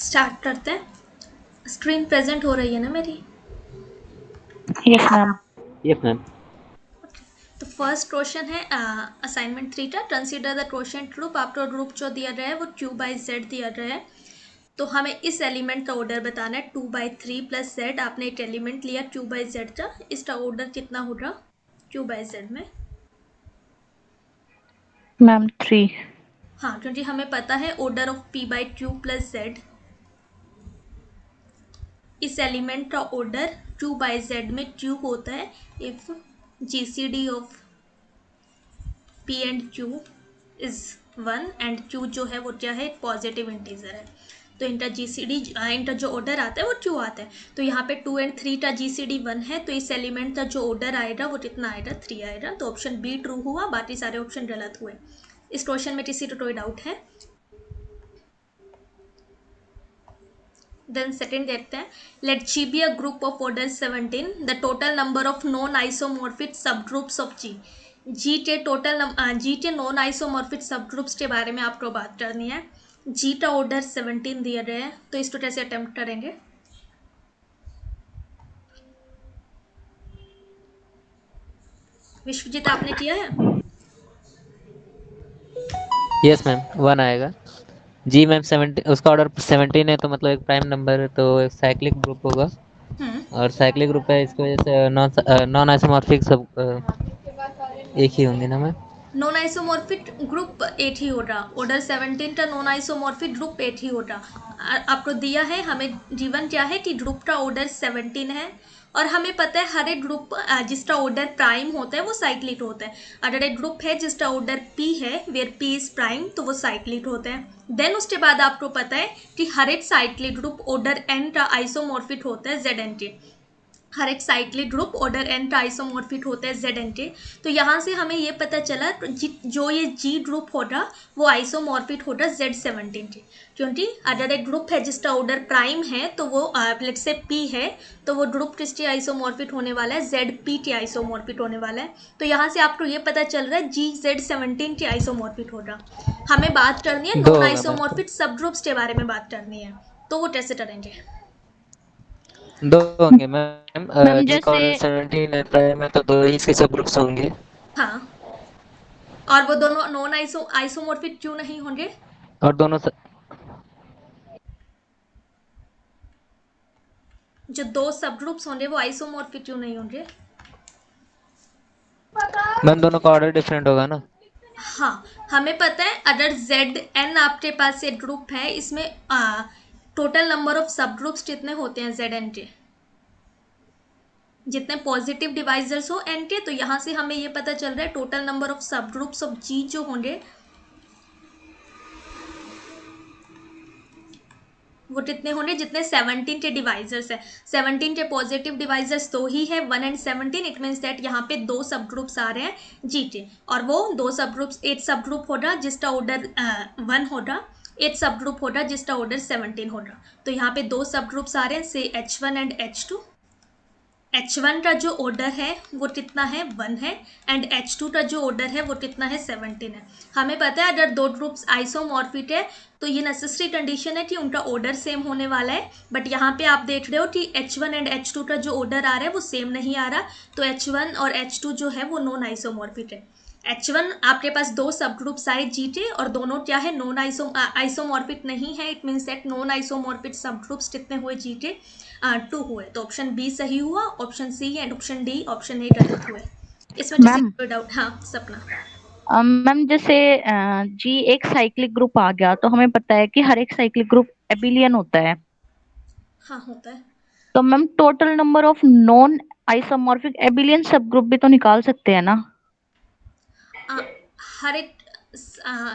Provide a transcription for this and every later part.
Start करते हैं। Screen present हो रही है ना मेरी? Yes ma'am. Yes ma'am. तो फर्स्ट क्वेश्चन है असाइनमेंट 3 का, कंसीडर द क्वोशिएंट ग्रुप। आपको ग्रुप जो दिया गया है वो 2/z दिया गया है। तो हमें इस एलिमेंट का ऑर्डर बताना है 2/3 प्लस z। आपने एक एलिमेंट लिया 2/z का, इसका ऑर्डर कितना होगा 2/z में? मैम 3। हाँ, क्योंकि हमें पता है order of p/q plus z। इस एलिमेंट का ऑर्डर 2/z में q होता है if GCD of p and q is 1 and q जो है वो क्या है, पॉजिटिव इंटीजर है। तो इनका जीसीडी, इनका जो ऑर्डर आता है वो q आता है। तो यहाँ पे 2 एंड 3 का जीसीडी 1 है, तो इस एलिमेंट का जो ऑर्डर आएगा वो कितना आएगा, 3 आएगा। तो ऑप्शन बी ट्रू हुआ, बाकी सारे ऑप्शन गलत हुए। इस क्वेश्चन में किसी को कोई डाउट है? देन सेकंड देखते हैं। Let G be a group of order 17, the total number of non isomorphic subgroups of G. G के टोटल जी के नॉन आइसोमॉर्फिक सब ग्रुप्स के बारे में आपको बात करनी है। जी का ऑर्डर 17 दिया गया है, तो इसको कैसे अटेम्प्ट करेंगे? विश्वजीत, आपने किया है? यस मैम, 1 आएगा। जी मैम 17, उसका ऑर्डर 17 है, तो मतलब एक प्राइम नंबर है, तो एक साइक्लिक ग्रुप होगा। हम्म। और साइक्लिक ग्रुप है, इसकी वजह से नॉन आइसोमॉर्फिक सब एक ही होंगे ना मैम। नॉन आइसोमॉर्फिक ग्रुप 8 ही होगा। ऑर्डर 17 का नॉन आइसोमॉर्फिक ग्रुप 8 ही होगा। आपको दिया है, हमें जीवन क्या है कि ग्रुप का ऑर्डर 17 है, और हमें पता है हर एक ग्रुप जिसका ऑर्डर प्राइम होता है वो साइक्लिक होता है। अगर एक ग्रुप है जिसका ऑर्डर p है, वेयर p इज प्राइम, तो वो साइक्लिक होता है। देन उसके बाद आपको पता है कि हर एक साइक्लिक ग्रुप ऑर्डर n का आइसोमॉर्फिक होता है zn के। हर एक साइक्लिक ग्रुप ऑर्डर एन का आइसोमॉर्फिक होता है जेड एन के। तो यहाँ से हमें ये पता चला जो ये जी ग्रुप होगा वो आइसोमॉर्फिक होगा Z17 के। क्योंकि अगर एक ग्रुप है जिसका ऑर्डर प्राइम है तो वो लेट से पी है, तो वो ग्रुप किसके आइसोमॉर्फिक होने वाला है, जेड पी के आइसोमॉर्फिक होने वाला है। तो यहाँ से आपको ये पता चल रहा है जी Z17 के आइसोमॉर्फिक होगा। हमें बात करनी है दो नॉन होगा मैम तो। आइसोमॉर्फिक सब ग्रुप्स के बारे में बात करनी है। तो वो कैसे करेंगे? दो होंगे मैम। मैम जी का जैसे ऑर्डर 17 है, प्राइम है, तो दो ही इसके सब ग्रुप्स होंगे। हाँ, और वो दोनों नॉन आइसोमॉर्फिक क्यों नहीं होंगे? और दोनों जो दो सब ग्रुप्स होंगे वो आइसोमॉर्फिक क्यों नहीं होंगे? मैम दोनों का ऑर्डर डिफरेंट होगा ना। हाँ, हमें पता है अगर जेड एन आपके पास एक ग्रुप है, इसमें टोटल नंबर ऑफ सब ग्रुप्स कितने होते हैं जेड एन के, जितने पॉजिटिव डिवाइजर्स हो एन के। तो यहाँ से हमें ये पता चल रहा है टोटल नंबर ऑफ सब ग्रुप्स ऑफ जी जो होंगे वो कितने होंगे, जितने 17 के डिवाइजर्स है। 17 के पॉजिटिव डिवाइजर्स दो ही है, 1 एंड 17। इट मीन्स दैट यहाँ पे दो सब ग्रुप्स आ रहे हैं जी के, और वो दो सब ग्रुप्स, एक सब ग्रुप होगा जिसका ऑर्डर 1 होगा, एक सब ग्रुप होगा जिसका ऑर्डर 17 होगा। तो यहाँ पे दो सब ग्रुप्स आ रहे हैं, से H1 एंड H2। H1 का जो ऑर्डर है वो कितना है, 1 है, एंड H2 का जो ऑर्डर है वो कितना है, 17 है। हमें पता है अगर दो ग्रुप्स आइसोमॉर्फिक है तो ये नेसेसरी कंडीशन है कि उनका ऑर्डर सेम होने वाला है। बट यहाँ पे आप देख रहे हो कि H1 एंड H2 का जो ऑर्डर आ रहा है वो सेम नहीं आ रहा। तो H1 और H2 जो है वो नॉन आइसोमॉर्फिक है। H1 आपके पास दो सब ग्रुप्स आए जीटे, और दोनों क्या है, नॉन आइसोमॉर्फिक नहीं है। It means that non isomorphic सब ग्रुप्स कितने हुए जीटे, 2 हुए। तो ऑप्शन बी सही हुआ, option C and option D, option A गलत हुए। इसमें किसी मैम को डाउट? हाँ सपना। मैम जैसे जी एक साइक्लिक ग्रुप आ गया तो हमें पता है कि हर एक साइक्लिक ग्रुप एबिलियन होता है। हाँ होता है। तो ma'am total number of non isomorphic एबिलियन सब ग्रुप भी तो निकाल सकते हैं ना। आ, हर एक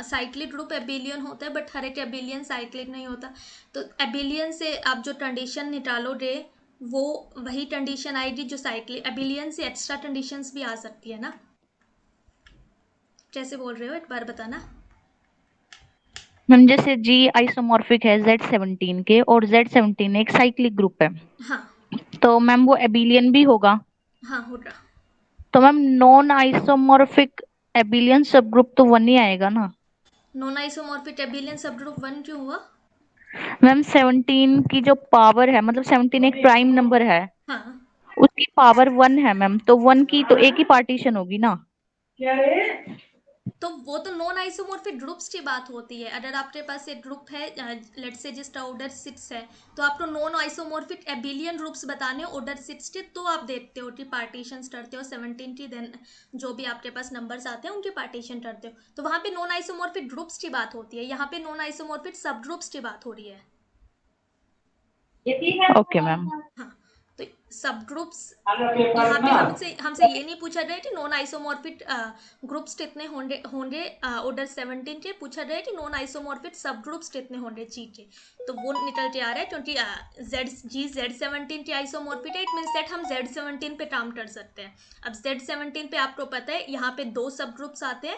साइक्लिक ग्रुप एबिलियन होता है, बट हर एक एबिलियन साइक्लिक नहीं होता। तो एबिलियन से आप जो कंडीशन निकालोगे वो वही कंडीशन आएगी जो साइक्लिक। एबिलियन से एक्स्ट्रा कंडीशंस भी आ सकती है ना? कैसे बोल रहे हो, एक बार बताना। मैम जैसे जी आइसोमॉर्फिक है Z17 के और Z17 एक साइक्लिक ग्रुप है, हाँ। तो मैम वो एबिलियन भी होगा। हाँ होगा। तो मैम नॉन आइसोमॉर्फिक एबिलियन सब ग्रुप तो वन ही आएगा ना। नॉन आइसोमॉर्फिक एबिलियन सब ग्रुप 1 क्यों हुआ? मैम 17 की जो पावर है, मतलब 17 एक प्राइम नंबर है, हाँ, उसकी पावर 1 है मैम, तो 1 की तो एक ही पार्टीशन होगी ना। तो वो तो नॉन आइसोमॉर्फिक ग्रुप्स की बात होती है। अगर आपके पास एक ग्रुप है, लेट्स से जिसका ऑर्डर 6 है, तो आपको नॉन आइसोमॉर्फिक एबिलियन ग्रुप्स बताने हो ऑर्डर 6 के, तो आप देखते हो कि पार्टीशन करते हो 17 की, देन जो भी आपके पास नंबर्स आते हैं उनके पार्टीशन करते हो, तो वहां पे नॉन आइसोमॉर्फिक ग्रुप्स की बात होती है। यहाँ पे नॉन आइसोमॉर्फिक सब ग्रुप्स की बात हो रही है। Okay ma'am. हाँ, तो सब ग्रुप्स यहाँ पे हमसे हमसे ये नहीं पूछा गया कि नॉन आइसोमॉर्फिक ग्रुप्स कितने होंगे होंगे ऑर्डर 17 के, पूछा गया कि नॉन आइसोमॉर्फिक सब ग्रुप्स कितने होंगे जी के, तो वो निकल के आ रहा है क्योंकि Z17 की आइसोमॉर्फिक है, इट मीन्स दैट हम Z17 पे काम कर सकते हैं। अब Z17 पे आपको पता है यहाँ पे 2 सब ग्रुप्स आते हैं,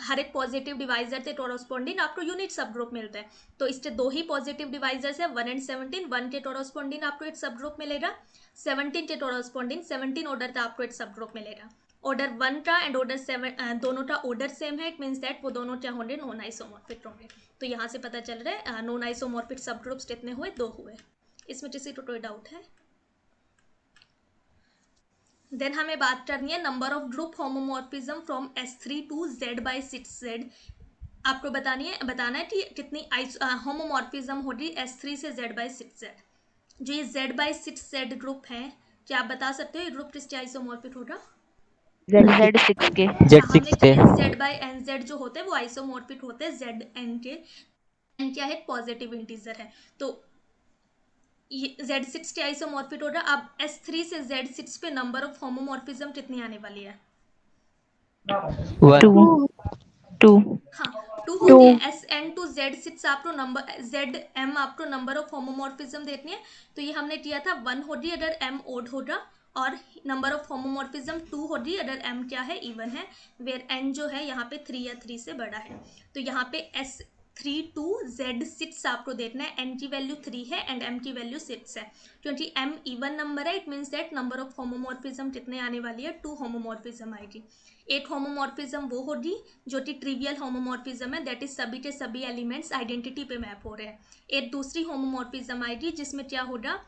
हर एक पॉजिटिव डिवाइजर के टोरोस्पोंडिंग आपको यूनिट सब ग्रुप मिलता है, तो इसके 2 ही पॉजिटिव डिवाइजर्स है 1 एंड 17, 1 के टोरोस्पोंडिंग आपको एक सब ग्रुप मिलेगा, 17 के टोरोस्पोंडिंग 17 ऑर्डर का आपको एक सब ग्रुप मिलेगा। ऑर्डर 1 का एंड ऑर्डर 7 दोनों का ऑर्डर सेम है, इट मीन्स दैट वो दोनों क्या होंगे, नॉन आइसोमॉर्फिक होंगे। तो यहाँ से पता चल रहा है नॉन आइसोमॉर्फिक सब ग्रुप्स कितने हुए, 2 हुए। इसमें किसी को कोई डाउट है? देन हमें बात करनी है number of group homomorphism from S3 to Z/6Z। आपको बताना है कि कितनी होमोमॉर्फिज्म होगी S3 से Z/6Z। जो ये Z/6Z ग्रुप है, क्या आप बता सकते हो ये ग्रुप किसके आइसोमॉर्फिक होगा? Z6 के। हाँ, हमने Z6 पे। Z/NZ जो होते हैं वो आइसोमॉर्फिक होते हैं ZN के। N क्या है? पॉजिटिव इंटीजर है, तो ये Z6 के आइसोमॉर्फिक होगा। अब S3 से Z6 पे नंबर ऑफ होमोमॉर्फिज्म कितनी आने वाली है? 1। 2। 2। हाँ, 2 होती है। SN to Z6 आपको नंबर, ZM आपको नंबर ऑफ होमोमॉर्फिज्म देखनी है, तो ये हमने किया था 1 होगी अगर M ओड होगा, और नंबर ऑफ होमोमॉर्फिज्म 2 होगी अगर M क्या है, इवन है, वेयर N जो है यहाँ पे 3 या 3 से बड़ा है। तो यहाँ पे S3 to Z6 आपको देखना है, N की वैल्यू 3 है एंड M की वैल्यू 6 है, क्योंकि M इवन नंबर है, it means that number of homomorphism कितने आने वाली है, 2 होमोमॉर्फिज्म आएगी। एक होमोमॉर्फिज्म वो होगी जो कि ट्रिवियल होमोमॉर्फिज्म है, दैट इज सभी के सभी एलिमेंट्स आइडेंटिटी पे मैप हो रहे हैं। एक दूसरी होमोमॉर्फिज्म आएगी जिसमें क्या होगा,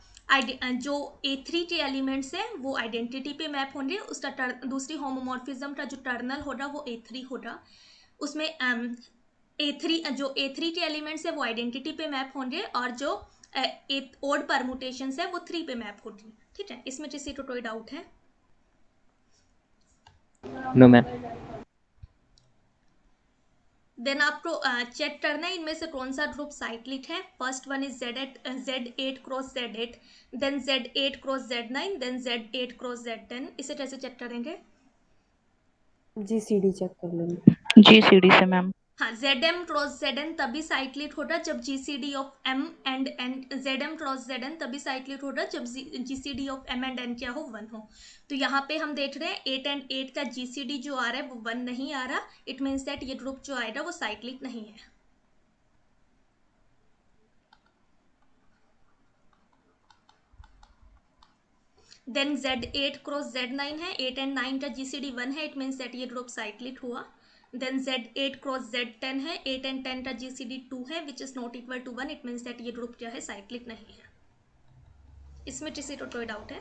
जो A3 के एलिमेंट्स हैं वो आइडेंटिटी पे मैप होंगे, उसका दूसरी होमोमॉर्फिज्म का जो टर्नल होगा वो A3 होगा, उसमें A3 जो A3 के एलिमेंट्स है वो आइडेंटिटी पे मैप होंगे, और जो ओड परमुटेशंस है वो 3 पे मैप होगी। ठीक है, इसमें किसी को कोई डाउट है? No ma'am. देन आपको चेक करना है इनमें से कौन सा ग्रुप साइक्लिक है। First one is Z8 cross Z8, then Z8 cross Z9, then Z8 cross Z10। इसे कैसे चेक करेंगे? GCD चेक कर लेंगे। GCD से मैम। हाँ, ZM क्रॉस ZN तभी साइक्लिक होगा जब GCD of M and N, ZM cross ZN तभी साइक्लिक होगा जब GCD of M and N क्या हो, 1 हो। तो यहाँ पे हम देख रहे हैं 8 एंड 8 का GCD जो आ रहा है वो 1 नहीं आ रहा, इट मीन्स दैट ये ग्रुप जो आएगा वो साइक्लिक नहीं है। देन Z8 क्रॉस Z9 है, 8 एंड 9 का GCD 1 है, इट मीन्स दैट ये ग्रुप साइक्लिक हुआ। देन Z8 क्रॉस Z10 है, 8 एंड 10 का GCD 2 है, which is not equal to 1, it means that ये ग्रुप क्या है, साइक्लिक नहीं है। इसमें किसी को कोई डाउट है?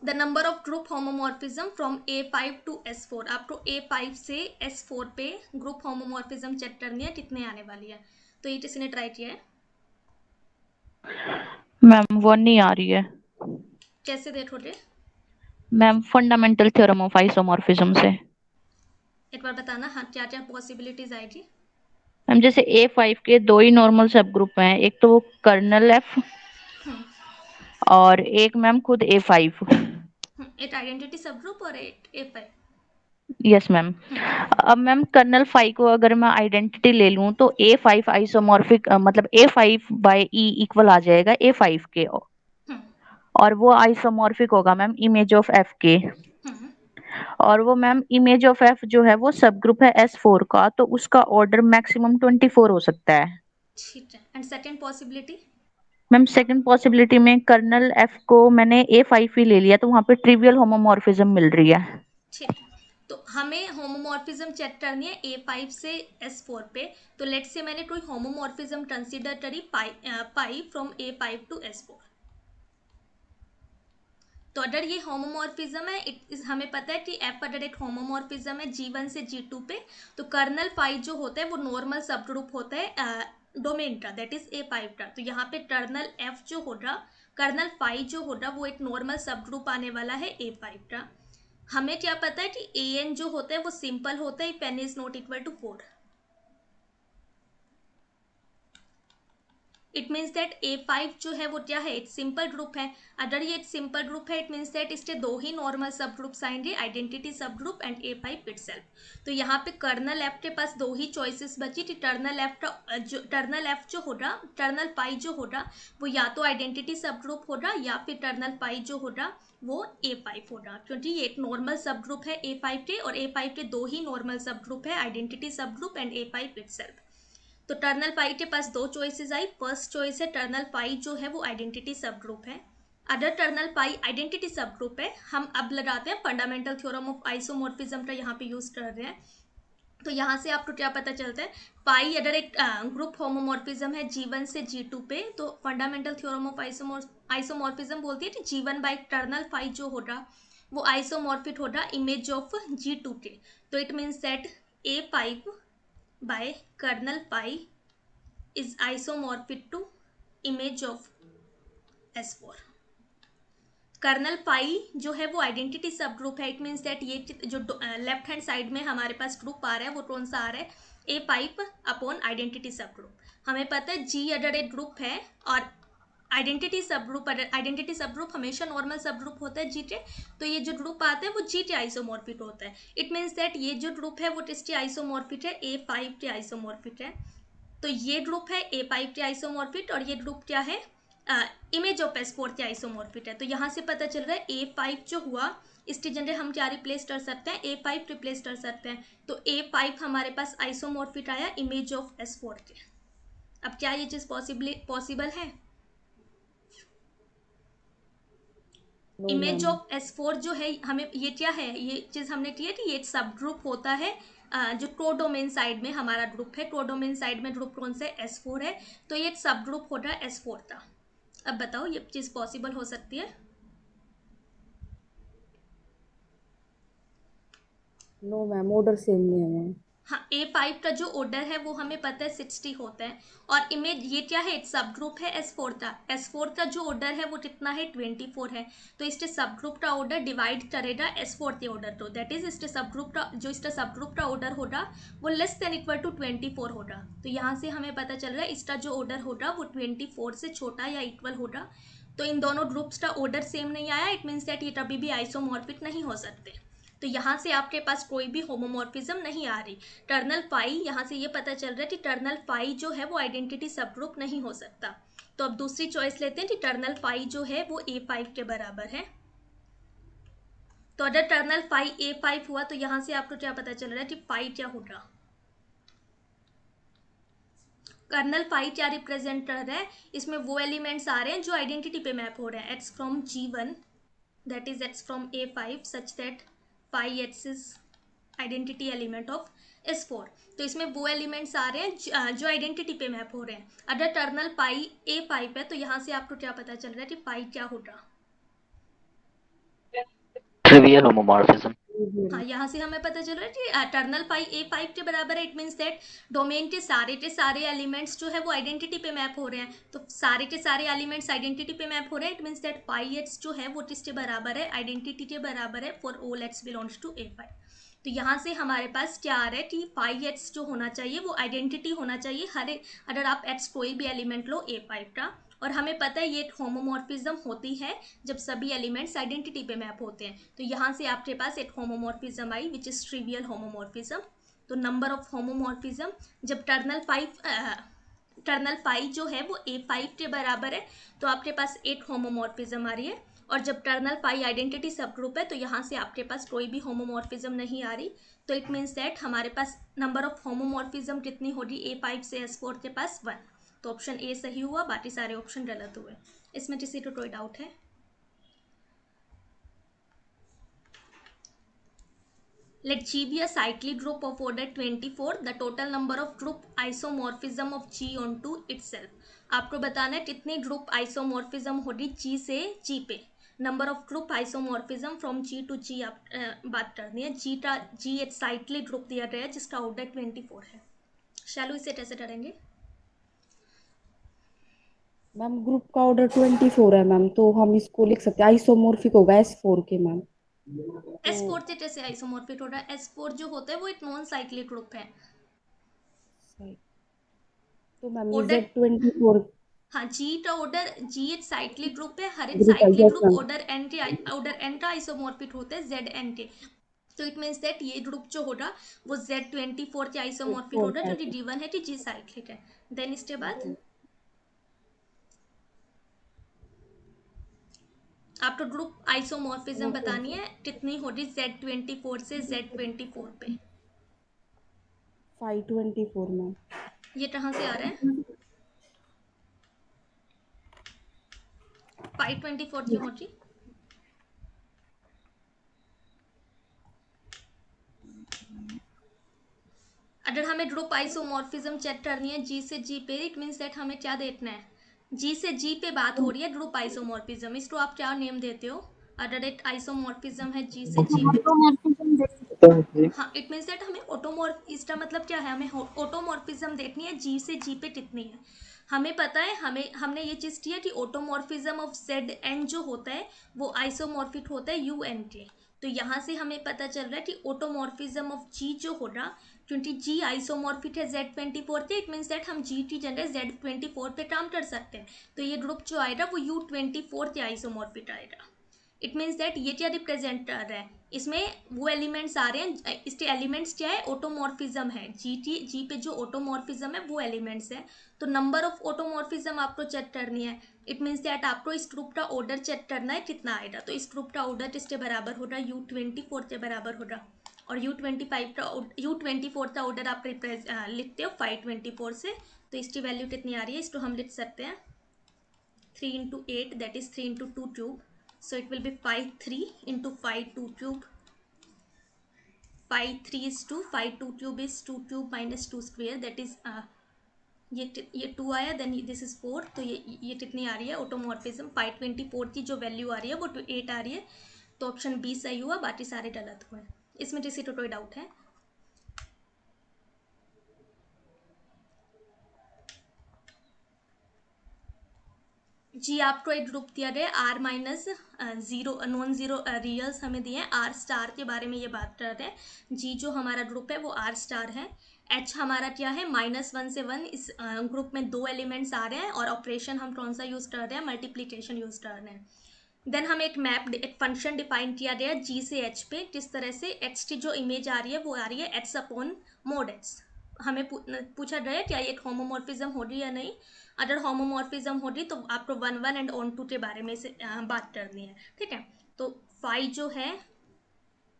The number of group homomorphism from A5 to S4। आपको A5 से S4 पे ग्रुप होमोमॉर्फिज्म चेक करनी है, कितने आने वाली है। तो ये किसी ने ट्राई किया है? मैम 1 नहीं आ रही है। कैसे देखोगे? Ma'am fundamental theorem of isomorphism से। एक बार बताना, हाँ, क्या क्या पॉसिबिलिटीज आएगी? मैम जैसे A5 के 2 ही नॉर्मल सब ग्रुप हैं, एक तो वो कर्नल F और एक मैम खुद A5। एक आइडेंटिटी सब ग्रुप और एक A5। Yes ma'am. अब मैम कर्नल 5 को अगर मैं आइडेंटिटी ले लूं तो A5 आइसोमॉर्फिक, मतलब A5 बाय E इक्वल आ जाएगा A5 के, और वो आइसोमॉर्फिक होगा मैम इमेज ऑफ F के, और वो मैम इमेज ऑफ F जो है वो सब ग्रुप है S4 का, तो उसका ऑर्डर मैक्सिमम 24 हो सकता है। ठीक है, and second possibility? Ma'am second possibility में कर्नल F को मैंने A5 ही ले लिया, तो वहां पे ट्रिवियल होमोमॉर्फिज्म मिल रही है। ठीक है, तो हमें होमोमॉर्फिज्म चेक करनी है A5 से S4 पे। तो लेट्स से मैंने कोई होमोमॉर्फिज्म कंसीडर करी पाई फ्रॉम A5 टू S4। तो अगर ये होमोमॉर्फिज्म है, हमें पता है कि F अगर एक होमोमॉर्फिज्म है G1 से G2 पे, तो कर्नल फाई जो होता है वो नॉर्मल सब ग्रुप होता है डोमेन का, दैट इज A5 का। तो यहाँ पे कर्नल F जो होगा, कर्नल फाई जो होगा वो एक नॉर्मल सब ग्रुप आने वाला है A5 का। हमें क्या पता है कि AN जो होता है वो सिंपल होता है if n is not equal to 4। It means that A5 जो है वो क्या है, एक सिंपल ग्रुप है। अगर ये एक सिंपल ग्रुप है, इट मीन्स दैट इसके दो ही नॉर्मल सब ग्रुप्स आएंगे, आइडेंटिटी सब ग्रुप एंड A5 इटसेल्फ। तो यहाँ पे कर्नल एफ के पास दो ही चॉइसेस बची थी। टर्नल एफ जो होगा, टर्नल पाई जो होगा वो या तो आइडेंटिटी सब ग्रुप होगा या फिर टर्नल पाई जो होगा वो A5 होगा, क्योंकि ये एक नॉर्मल सब ग्रुप है A5 के, और A5 के दो ही नॉर्मल सब ग्रुप है, आइडेंटिटी सब ग्रुप एंड A5 इटसेल्फ। तो टर्नल पाई के पास दो चॉइसेस आई। फर्स्ट चॉइस है टर्नल पाई जो है वो आइडेंटिटी सब ग्रुप है। अगर टर्नल पाई आइडेंटिटी सब ग्रुप है, हम अब लगाते हैं फंडामेंटल थ्योरम ऑफ आइसोमॉर्फिज्म का, यहाँ पे यूज कर रहे हैं। तो यहाँ से आपको क्या पता चलता है, पाई अगर एक ग्रुप होमोमॉर्फिज्म है G1 से G2 पे, तो फंडामेंटल थ्योरम ऑफ आइसोमॉर्फिज्म बोलती है कि G1 बाई टर्नल पाई जो होगा वो आइसोमॉर्फिक होगा इमेज ऑफ G2 के। तो it means that A5 by kernel pi is isomorphic to image of S4। Kernel pi जो है वो आइडेंटिटी सब ग्रुप है। इट मीन्स दैट ये जो लेफ्ट हैंड साइड में हमारे पास ग्रुप आ रहा है वो कौन सा आ रहा है, A5 अपॉन आइडेंटिटी सब ग्रुप। हमें पता है G अगर एक ग्रुप है और आइडेंटिटी सब ग्रुप, आइडेंटिटी सब ग्रुप हमेशा नॉर्मल सब ग्रुप होता है GT, तो ये जो ग्रुप आता है वो GT आइसोमॉर्फिक होता है। इट मीन्स दैट ये जो ग्रुप है वो टेस्टी आइसोमॉर्फिक है, A5 के आइसोमॉर्फिक है। तो ये ग्रुप है A5 के आइसोमॉर्फिक, और ये ग्रुप क्या है, इमेज ऑफ S4 के आइसोमॉर्फिक है। तो यहाँ से पता चल रहा है A5 जो हुआ, इसके जगह हम क्या रिप्लेस कर सकते हैं, A5 रिप्लेस कर सकते हैं। तो A5 हमारे पास आइसोमॉर्फिक आया इमेज ऑफ S4 के। अब क्या ये चीज़ पॉसिबल है? No image ma'am. Of S4 जो है, हमें ये क्या है, ये चीज़ हमने की है कि ये सब ग्रुप होता है जो कोडोमेन साइड में हमारा ग्रुप है। कोडोमेन साइड में ग्रुप कौन सा है, S4 है। तो ये एक सब ग्रुप हो रहा है S4 का। अब बताओ ये चीज़ पॉसिबल हो सकती है? नो मैम, ऑर्डर सेम नहीं है मैम। हाँ, A5 का जो ऑर्डर है वो हमें पता है 60 होता है, और इमेज ये क्या है, एक सब ग्रुप है S4 का। S4 का जो ऑर्डर है वो कितना है, 24 है। तो इसके सब ग्रुप का ऑर्डर डिवाइड करेगा S4 के ऑर्डर को, दैट इज इसके सब ग्रुप का जो इसका सब ग्रुप का ऑर्डर होगा वो लेस देन इक्वल टू 24 होगा। तो यहाँ से हमें पता चल रहा है इसका जो ऑर्डर होगा वो 24 से छोटा या इक्वल होगा। तो इन दोनों ग्रुप्स का ऑर्डर सेम नहीं आया, इट मीन्स दैट ये कभी भी आइसोमॉर्फिक नहीं हो सकते। तो यहाँ से आपके पास कोई भी होमोमॉर्फिज्म नहीं आ रही। टर्नल पाई, यहाँ से ये पता चल रहा है कि टर्नल पाई जो है वो आइडेंटिटी सब ग्रुप नहीं हो सकता। तो अब दूसरी चॉइस लेते हैं कि टर्नल पाई जो है वो A5 के बराबर है। तो अगर टर्नल पाई A5 हुआ तो यहाँ से आपको क्या पता चल रहा है कि पाई क्या होगा, कर्नल पाई क्या रिप्रेजेंट कर रहा है, इसमें वो एलिमेंट्स आ रहे हैं जो आइडेंटिटी पे मैप हो रहे हैं। x from G1 that is x from A5 such that pi x is identity element of S4। तो इसमें वो एलिमेंट्स आ रहे हैं जो आइडेंटिटी पे मैप हो रहे हैं। अगर टर्नल पाई A5 है तो यहाँ से आपको क्या पता चल रहा है कि पाई क्या होगा, ट्रिवियल होमोमॉर्फिज्म। हाँ, यहाँ से हमें पता चल रहा है कि टर्नल पाई A5 के बराबर है। इट मीन्स दैट डोमेन के सारे एलिमेंट्स जो है वो आइडेंटिटी पे मैप हो रहे हैं। तो सारे के सारे एलिमेंट्स आइडेंटिटी पे मैप हो रहे हैं, it means that pi x जो है वो किसके बराबर है, आइडेंटिटी के बराबर है for all x belongs to A5। तो यहाँ से हमारे पास क्या आ रहा है कि पाई एक्स जो होना चाहिए वो आइडेंटिटी होना चाहिए हर एक, अगर आप एक्स कोई भी एलिमेंट लो A5 का। और हमें पता है ये एक होमोमॉर्फिज्म होती है जब सभी एलिमेंट्स आइडेंटिटी पे मैप होते हैं। तो यहाँ से आपके पास एक homomorphism I which is trivial homomorphism. तो नंबर ऑफ होमोमॉर्फिज्म, जब टर्नल पाई जो है वो A5 के बराबर है तो आपके पास एक होमोमॉर्फिज्म आ रही है। और जब टर्नल पाई आइडेंटिटी सब ग्रुप है तो यहाँ से आपके पास कोई भी होमोमॉर्फिज्म नहीं आ रही। तो इट मीन्स दैट हमारे पास नंबर ऑफ होमोमॉर्फिज्म कितनी होगी A5 से S4 के पास 1। तो ऑप्शन ए सही हुआ, बाकी सारे ऑप्शन गलत हुए। इसमें किसी को कोई डाउट है? Let G be a cyclic group of order 24. The total number of group isomorphism of G onto itself. आपको बताना है कितनी ग्रुप आइसोमॉर्फिज्म होगी G से G पे. Number of group isomorphism from G to G आप बात करनी है. G एक साइक्लिक ग्रुप दिया गया है जिसका ऑर्डर 24 है. चलो इसे कैसे करेंगे? मैम ग्रुप का ऑर्डर 24 है मैम, तो हम इसको लिख सकते हैं आइसोमॉर्फिक होगा S4 के मैम. S4 से कैसे आइसोमॉर्फिक हो रहा है? S4 जो होता है वो एक नॉन साइक्लिक ग्रुप है. तो मैम ये ऑर्डर Z24 हाँ जी का ऑर्डर जी एक साइक्लिक ग्रुप है. हर एक ग्रुप है. Cyclic yes group ma'am. Order n का आइसोमॉर्फिक होता है जेड एन के. तो इट मीन्स दैट ये ग्रुप जो होगा वो Z24 के आइसोमॉर्फिक होगा जो कि गिवन है कि जी साइक्लिक है. देन इसके बाद आपको ग्रुप आइसोमॉर्फिज्म बतानी है कितनी होगी Z24 से Z24 पे. 524 मैम. ये कहाँ से आ रहा है? 524 क्यों होगी? अगर हमें ग्रुप आइसोमॉर्फिज्म चेक करनी है जी से जी पे, इट मीन्स दैट हमें क्या देखना है? जी से जी पे बात हो रही है ग्रुप आइसोमॉर्फिज्म. इसको आप क्या नेम देते हो? अगर एक आइसोमॉर्फिज्म है जी से जी पे, हाँ इट मीन्स दैट हमें ऑटोमॉर्फ, इसका मतलब क्या है? हमें ऑटोमॉर्फिज्म देखनी है जी से जी पे कितनी है. हमें पता है, हमने ये चीज़ की है कि ऑटोमॉर्फिज्म ऑफ जेड एन जो होता है वो आइसोमॉर्फिक होता है यू एन के. तो यहाँ से हमें पता चल रहा है कि ऑटोमॉर्फिज्म ऑफ जी जो होगा, क्योंकि जी आइसोमॉर्फिक है Z24 पे, इट मीन्स दैट हम जी की जगह Z24 पे काम कर सकते हैं. तो ये ग्रुप जो आएगा वो U24 के आइसोमॉर्फिक आएगा. इट मीन्स दैट ये क्या रिप्रेजेंट कर रहा है? इसमें वो एलिमेंट्स आ रहे हैं. इसके एलिमेंट्स क्या है? ऑटोमॉर्फिज्म है. जी पे जो ऑटोमॉर्फिज्म है वो एलिमेंट्स है. तो नंबर ऑफ ऑटोमॉर्फिज्म आपको चेक करनी है. इट मीन्स दैट आपको इस ग्रुप का ऑर्डर चेक करना है कितना आएगा. तो इस ग्रुप का ऑर्डर किसके बराबर होगा? U24 के बराबर होगा. और U24 का ऑर्डर आप लिखते हो 524 से. तो इसकी वैल्यू कितनी आ रही है? इसको हम लिख सकते हैं 3 into 8, that is 3 into 2 cube. So it will be 5 3 into 5 2 cube. 5 3 is 2, 5 2 cube is 2 cube minus 2 square, that is ये 2 आया, देन दिस इज 4. तो ये कितनी आ रही है ऑटोमॉर्फिज्म? 524 की जो वैल्यू आ रही है वो 8 आ रही है. तो ऑप्शन बी सही हुआ, बाकी सारे गलत हुए. इसमें किसी को कोई डाउट है? जी आपको एक ग्रुप दिया गया R minus zero non zero reals हमें दिए हैं. R स्टार के बारे में ये बात कर रहे हैं. जी जो हमारा ग्रुप है वो R स्टार है. H हमारा क्या है? -1 से 1. इस ग्रुप में 2 एलिमेंट्स आ रहे हैं और ऑपरेशन हम कौन सा यूज़ कर रहे हैं? मल्टीप्लीकेशन यूज़ कर रहे हैं. देन हम एक फंक्शन डिफाइन किया गया जी से एच पे. किस तरह से? एच की जो इमेज आ रही है वो आ रही है एच अपॉन मोड एच. हमें पूछा गया क्या ये होमोमॉर्फिज्म हो रही है या नहीं. अगर होमोमॉर्फिज्म हो रही तो आपको 1 1 एंड ऑन 2 के बारे में से बात करनी है. ठीक है. तो फाई जो है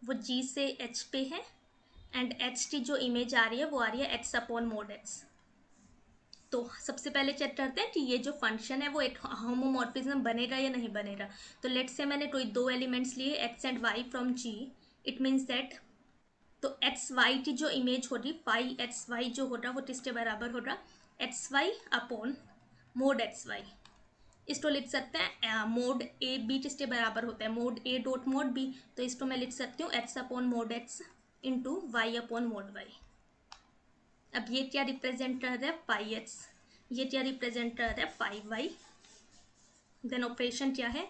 वो जी से एच पे है एंड एच की जो इमेज आ रही है वो आ रही है एच अपॉन मोड एच. तो सबसे पहले चेक करते हैं कि ये जो फंक्शन है वो एक होमोमॉर्फिज्म बनेगा या नहीं बनेगा. तो लेट्स से मैंने कोई 2 एलिमेंट्स लिए x and y from G. It means that तो एक्स वाई की जो इमेज होगी फाई एक्स वाई जो होगा वो किसके बराबर होगा? X y upon mod x y. इसको लिख सकते हैं मोड ए बी किसके बराबर होता है? Mod a dot mod b. तो इसको मैं लिख सकती हूँ x upon mod x into y upon mod y. अब ये क्या रिप्रेजेंट कर रहा है? Pi x. ये क्या रिप्रेजेंट कर रहा है? पाई वाई. देन ऑपरेशन क्या है?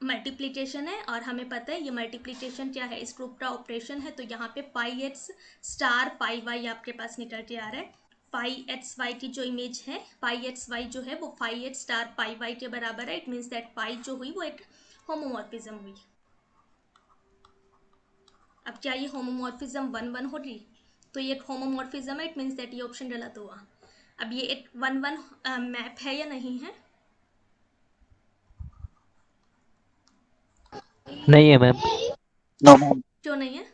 मल्टीप्लीकेशन है और हमें पता है ये मल्टीप्लीकेशन क्या है? इस ग्रुप का ऑपरेशन है. तो यहाँ पे पाई एक्स स्टार पाई वाई आपके पास निकल के आ रहा है. पाई एक्स वाई की जो इमेज है पाई एक्स वाई जो है वो पाई एक्स स्टार पाई वाई के बराबर है. इट मीन्स दैट पाई जो हुई वो एक होमोमॉर्फिज्म हुई. अब क्या ये होमोमॉर्फिज्म 1 1 होगी? तो ये एक होमोमॉर्फिज्म है. इट मीन्स दैट ये ऑप्शन गलत हुआ. अब ये एक 1 1 मैप है या नहीं है? नहीं है मैम. No ma'am. क्यों नहीं है?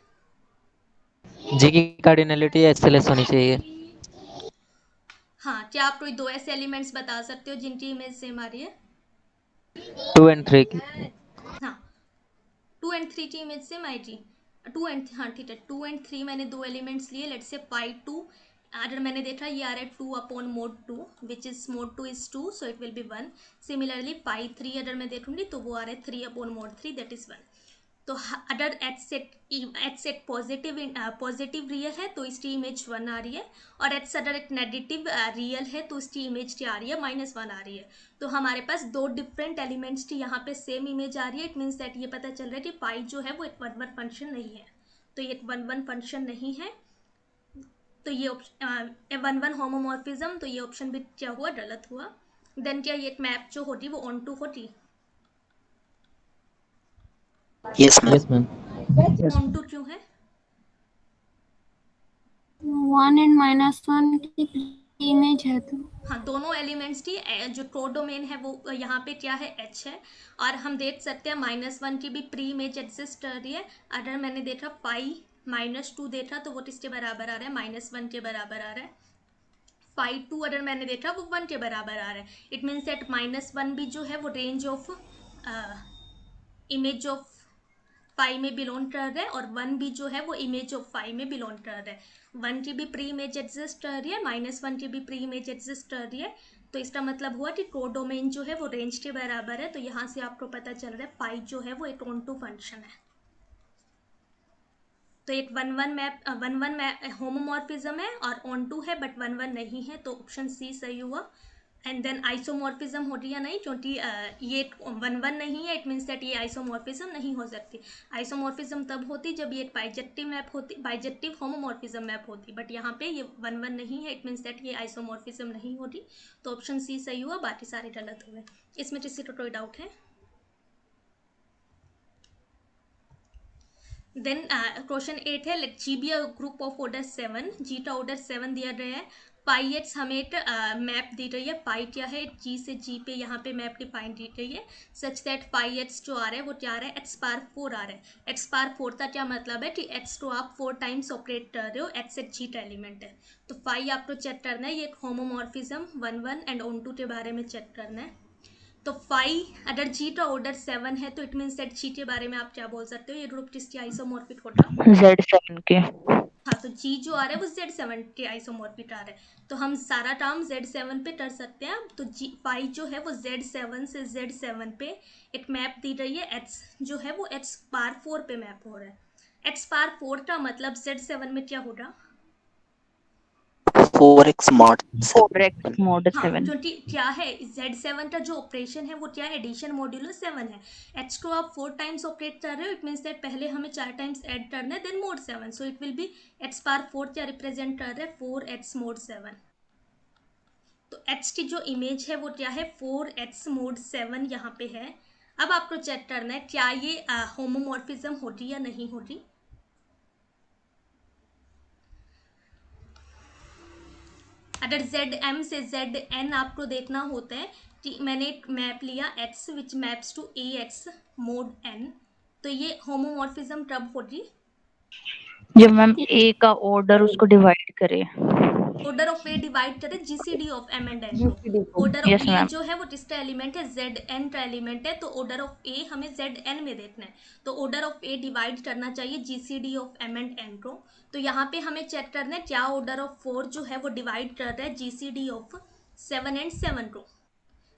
जी की कार्डिनलिटी एक्सेलेस होनी चाहिए. हाँ, क्या आप कोई 2 ऐसे एलिमेंट्स बता सकते हो जिनकी इमेज सेम आ रही है? 2 and 3 की. हाँ, 2 एंड 3 की इमेज सेम आएगी. 2 एंड, हाँ ठीक है, 2 एंड 3 मैंने दो एलिमेंट्स लिए, लेट्स से पाई 2, अगर मैंने देखा ये आ रहा है 2 upon mod 2, which is mod 2 is 2, so it will be 1। Similarly pi 3 अगर मैं देखूंगी तो वो आ रहा है 3 अपॉन मोड 3, दैट इज 1। तो अगर एच सेट पॉजिटिव रियल है तो इसकी इमेज 1 आ रही है, और एच अगर एक नेगेटिव रियल है तो इसकी इमेज क्या आ रही है, -1 आ रही है। तो हमारे पास दो डिफरेंट एलिमेंट्स की यहाँ पे सेम इमेज आ रही है। इट मीन्स दैट ये पता चल रहा है कि पाई जो है वो एक 1 1 फंक्शन नहीं है, तो ये एक 1 1 फंक्शन नहीं है। तो ये 1 1 होमोमॉर्फिज्म, तो ये ऑप्शन भी क्या हुआ, गलत हुआ। देन क्या ये मैप जो होती वो ऑन टू होती, yes ma'am. Yes ma'am. Onto क्यों है? 1 एंड -1 की इमेज है तो। हाँ, दोनों एलिमेंट्स की जो कोडोमेन है वो यहाँ पे क्या है, एच है। और हम देख सकते हैं -1 की भी प्री इमेज एग्जिस्ट कर रही है। अगर मैंने देखा पाई -2 देखा तो वो किसके बराबर आ रहा है, -1 के बराबर आ रहा है। पाई 2 अगर मैंने देखा वो 1 के बराबर आ रहा है। इट मीन्स दैट -1 भी जो है वो range of image of five में बिलोंग कर रहा है, और 1 भी जो है वो इमेज ऑफ फाइव में बिलोंग कर रहा है। 1 की भी प्री इमेज एग्जिस्ट कर रही है, -1 की भी प्री इमेज एग्जिस्ट कर रही है। तो इसका मतलब हुआ कि कोडोमेन जो है वो रेंज के बराबर है। तो यहाँ से आपको पता चल रहा है पाई जो है वो एक ऑन टू फंक्शन है। तो एक 1 1 मैप होमोमॉर्फिज्म है और ऑन टू है, बट 1 1 नहीं है, तो ऑप्शन सी सही हुआ। एंड देन आइसोमॉर्फिज्म हो रही है नहीं, क्योंकि ये 1 1 नहीं है। इट मीन्स दैट ये आइसोमॉर्फिज्म नहीं हो सकती। आइसोमॉर्फिज्म तब होती जब ये बाइजेक्टिव मैप होती, बाइजेक्टिव होमोमॉर्फिज्म मैप होती, बट यहाँ पे ये 1 1 नहीं है। इट मीन्स दैट ये आइसोमॉर्फिज्म नहीं होती। तो ऑप्शन सी सही हुआ, बाकी सारे गलत हुए। इसमें किसी को कोई डाउट है? देन क्वेश्चन 8 है, let G be a group of order 7, G का ऑर्डर 7 दिया गया है। पाई एट्स हमें एक मैप दी गई है। पाई क्या है, जी से जी पे यहाँ पे मैप डिफाइन दी गई है, सच दैट पाई एट्स जो आ रहा है वो क्या आ रहा है, एक्स पार 4 आ रहा है। एक्स पार 4 का क्या मतलब है कि एक्स को आप 4 टाइम्स ऑपरेट कर रहे हो, एक्स एक जी का एलिमेंट है। तो पाई आपको चेक करना है, ये एक होमोमॉर्फिज्म 1 1 एंड ऑन टू के बारे में चेक करना है। तो फाइव अगर जी का ऑर्डर 7 है तो इट मीन्स दैट जी के बारे में आप क्या बोल सकते हो, ये ग्रुप किसकी आइसोमॉर्फिक होगा? Z7 के। हाँ, तो जी जो आ रहा है वो Z7 के आइसोमॉर्फिक आ रहा है, तो हम सारा काम Z7 पे कर सकते हैं। तो जी फाइव जो है वो Z7 से Z7 पे एक मैप दी रही है, एक्स जो है वो एक्स पार 4 पे मैप हो रहा है। एक्स पार 4 का मतलब Z7 में क्या होगा? 4x mod 7। 4x mod हाँ, 7। क्योंकि क्या है, Z7 का जो ऑपरेशन है वो क्या है, एडिशन मॉड्यूलो 7 है। एच को आप 4 टाइम्स ऑपरेट कर रहे हो, इट मीन्स दैट पहले हमें 4 टाइम्स ऐड करना है, then mod 7, so it will be X पार 4 क्या रिप्रेजेंट कर रहा है, 4x मोड 7। तो एच की जो इमेज है वो क्या है, 4x मोड 7 यहाँ पे है। अब आपको चेक करना है क्या ये होमोमॉर्फिज्म होती या नहीं होती। अगर ZM से ZN आपको देखना होता है कि मैंने एक मैप लिया x which maps to AX mod n, तो ये होमोमॉर्फिज्म कब होगी? जब मैम ए का ऑर्डर उसको डिवाइड करे। ऑर्डर ऑफ ए डिवाइड करें GCD of M and N को। GCD को। Order of yes A ma'am. जो है वो किसका एलिमेंट है, ZN का एलिमेंट है, तो ऑर्डर ऑफ ए हमें ZN में देखना है। तो ऑर्डर ऑफ ए डिवाइड करना चाहिए GCD of M and N को। तो यहाँ पे हमें चेक करना है क्या ऑर्डर ऑफ 4 जो है वो डिवाइड कर रहा है GCD ऑफ 7 एंड 7 को।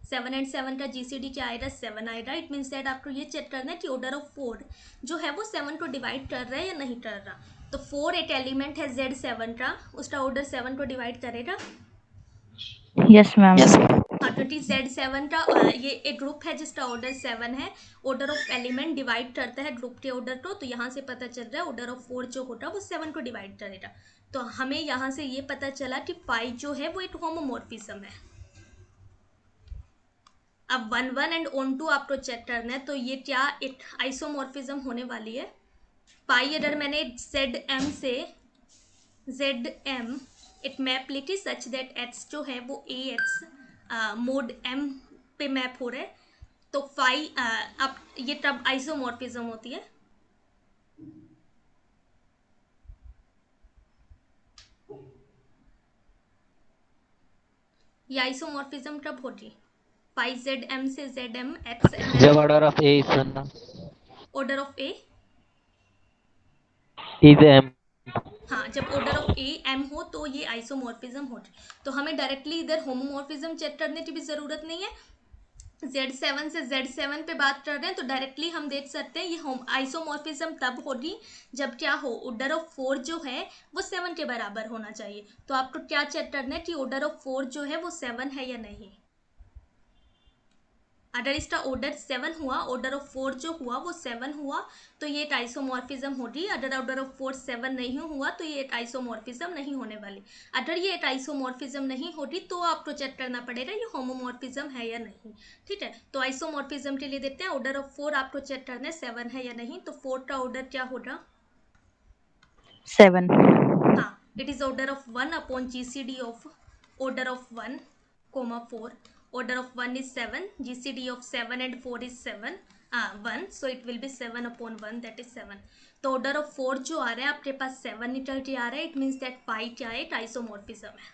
7 एंड 7 का GCD क्या आएगा, 7 आएगा। इट मीन्स दैट आपको ये चेक करना है कि ऑर्डर ऑफ 4 जो है वो 7 को डिवाइड कर रहा है या नहीं कर रहा। तो 4 एक एलिमेंट है Z7 का, उसका ऑर्डर 7 को डिवाइड करेगा। Yes ma'am. Yes ma'am. हाँ, क्योंकि Z7 का ये एक ग्रुप है जिसका ऑर्डर 7 है। ऑर्डर ऑफ एलिमेंट डिवाइड करता है ग्रुप के ऑर्डर को, तो यहाँ से पता चल रहा है ऑर्डर ऑफ 4 जो होगा वो 7 को डिवाइड करेगा। तो हमें यहाँ से ये पता चला कि पाई जो है वो एक होमोमॉर्फिज्म है। अब 1 1 एंड ऑन टू आपको चेक करना है, तो ये क्या एक आइसोमॉर्फिज्म होने वाली है। पाई अगर मैंने ZM से ZM एक मैप ली थी सच दैट एक्स जो है वो AX मोड M पे मैप हो रहा है, तो फाइव अब ये तब आइसोमॉर्फिज्म होती है। ये आइसोमॉर्फिज्म कब होती, फाइव ZM से ZM एक्स जब ऑर्डर ऑफ ए इज 1 ना। Order of a is m. हाँ, जब ऑर्डर ऑफ ए एम हो तो ये आइसोमॉर्फिज्म हो। तो हमें डायरेक्टली इधर होमोमॉर्फिज्म चेक करने की भी जरूरत नहीं है। Z7 से Z7 पे बात कर रहे हैं तो डायरेक्टली हम देख सकते हैं ये आइसोमॉर्फिज्म तब होगी जब क्या हो, ऑर्डर ऑफ 4 जो है वो 7 के बराबर होना चाहिए। तो आपको क्या चेक करना है कि ऑर्डर ऑफ 4 जो है वो 7 है या नहीं। अगर इसका ऑर्डर 7 हुआ, ऑर्डर ऑफ 4 जो हुआ वो 7 हुआ तो ये एक आइसोमॉर्फिज्म होगी। अगर ऑर्डर ऑफ 4 7 नहीं हुआ तो ये एक आइसोमॉर्फिज्म नहीं होने वाली। अगर ये एक आइसोमॉर्फिज्म नहीं होगी तो आपको चेक करना पड़ेगा ये होमोमॉर्फिज्म है या नहीं। ठीक है, तो आइसोमॉर्फिज्म के लिए देखते हैं ऑर्डर ऑफ 4 आपको चेक करना है 7 है या नहीं। तो 4 का ऑर्डर क्या होगा? 7। हाँ, it is order of 1 upon GCD of order of 1, 4. Order of 1 is 7, GCD of 7 and 4 is 1, so it will be 7 upon 1, that is 7. तो order of 4 जो आ रहा है आपके पास 7 निकल के आ रहा है, it means that 5 क्या है, एक आइसोमॉर्फिज्म है।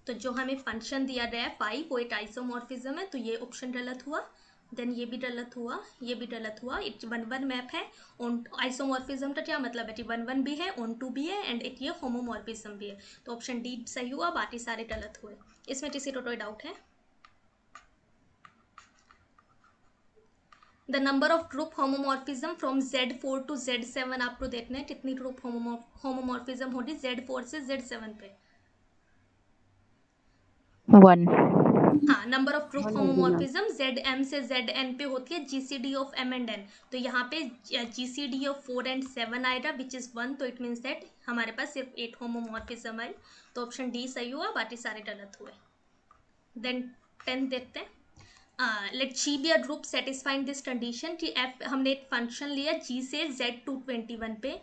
तो जो हमें फंक्शन दिया गया है 5 वो एक आइसोमॉर्फिज्म है, तो ये ऑप्शन गलत हुआ। देन ये भी गलत हुआ, ये भी गलत हुआ। इट 1 मैप है ऑन आइसोमॉर्फिज्म का क्या मतलब है कि 1 भी है, ऑन 2 भी है एंड एक ये होमोमॉर्फिज्म भी है। तो ऑप्शन डी सही हुआ, बाकी सारे गलत हुए। इसमें किसी को कोई डाउट है? The number of group homomorphism from Z4 to Z7 आपको देखना है कितनी ग्रुप होमोमॉर्फिज्म होगी Z4 से Z7 पे। 1। हाँ, नंबर ऑफ ग्रुप वन होगी मैम। होमोमॉर्फिज्म ZM से ZN पे होती है GCD of M and N। तो यहाँ पे GCD ऑफ 4 एंड 7 आएगा विच इज 1, तो इट मीन्स दैट हमारे पास सिर्फ 8 होमोमॉर्फिज्म है। तो ऑप्शन डी सही हुआ, बाकी सारे गलत हुए। देन 10 देखते हैं। Let G be a group satisfying this condition कि F हमने एक फंक्शन लिया G से Z221 पे।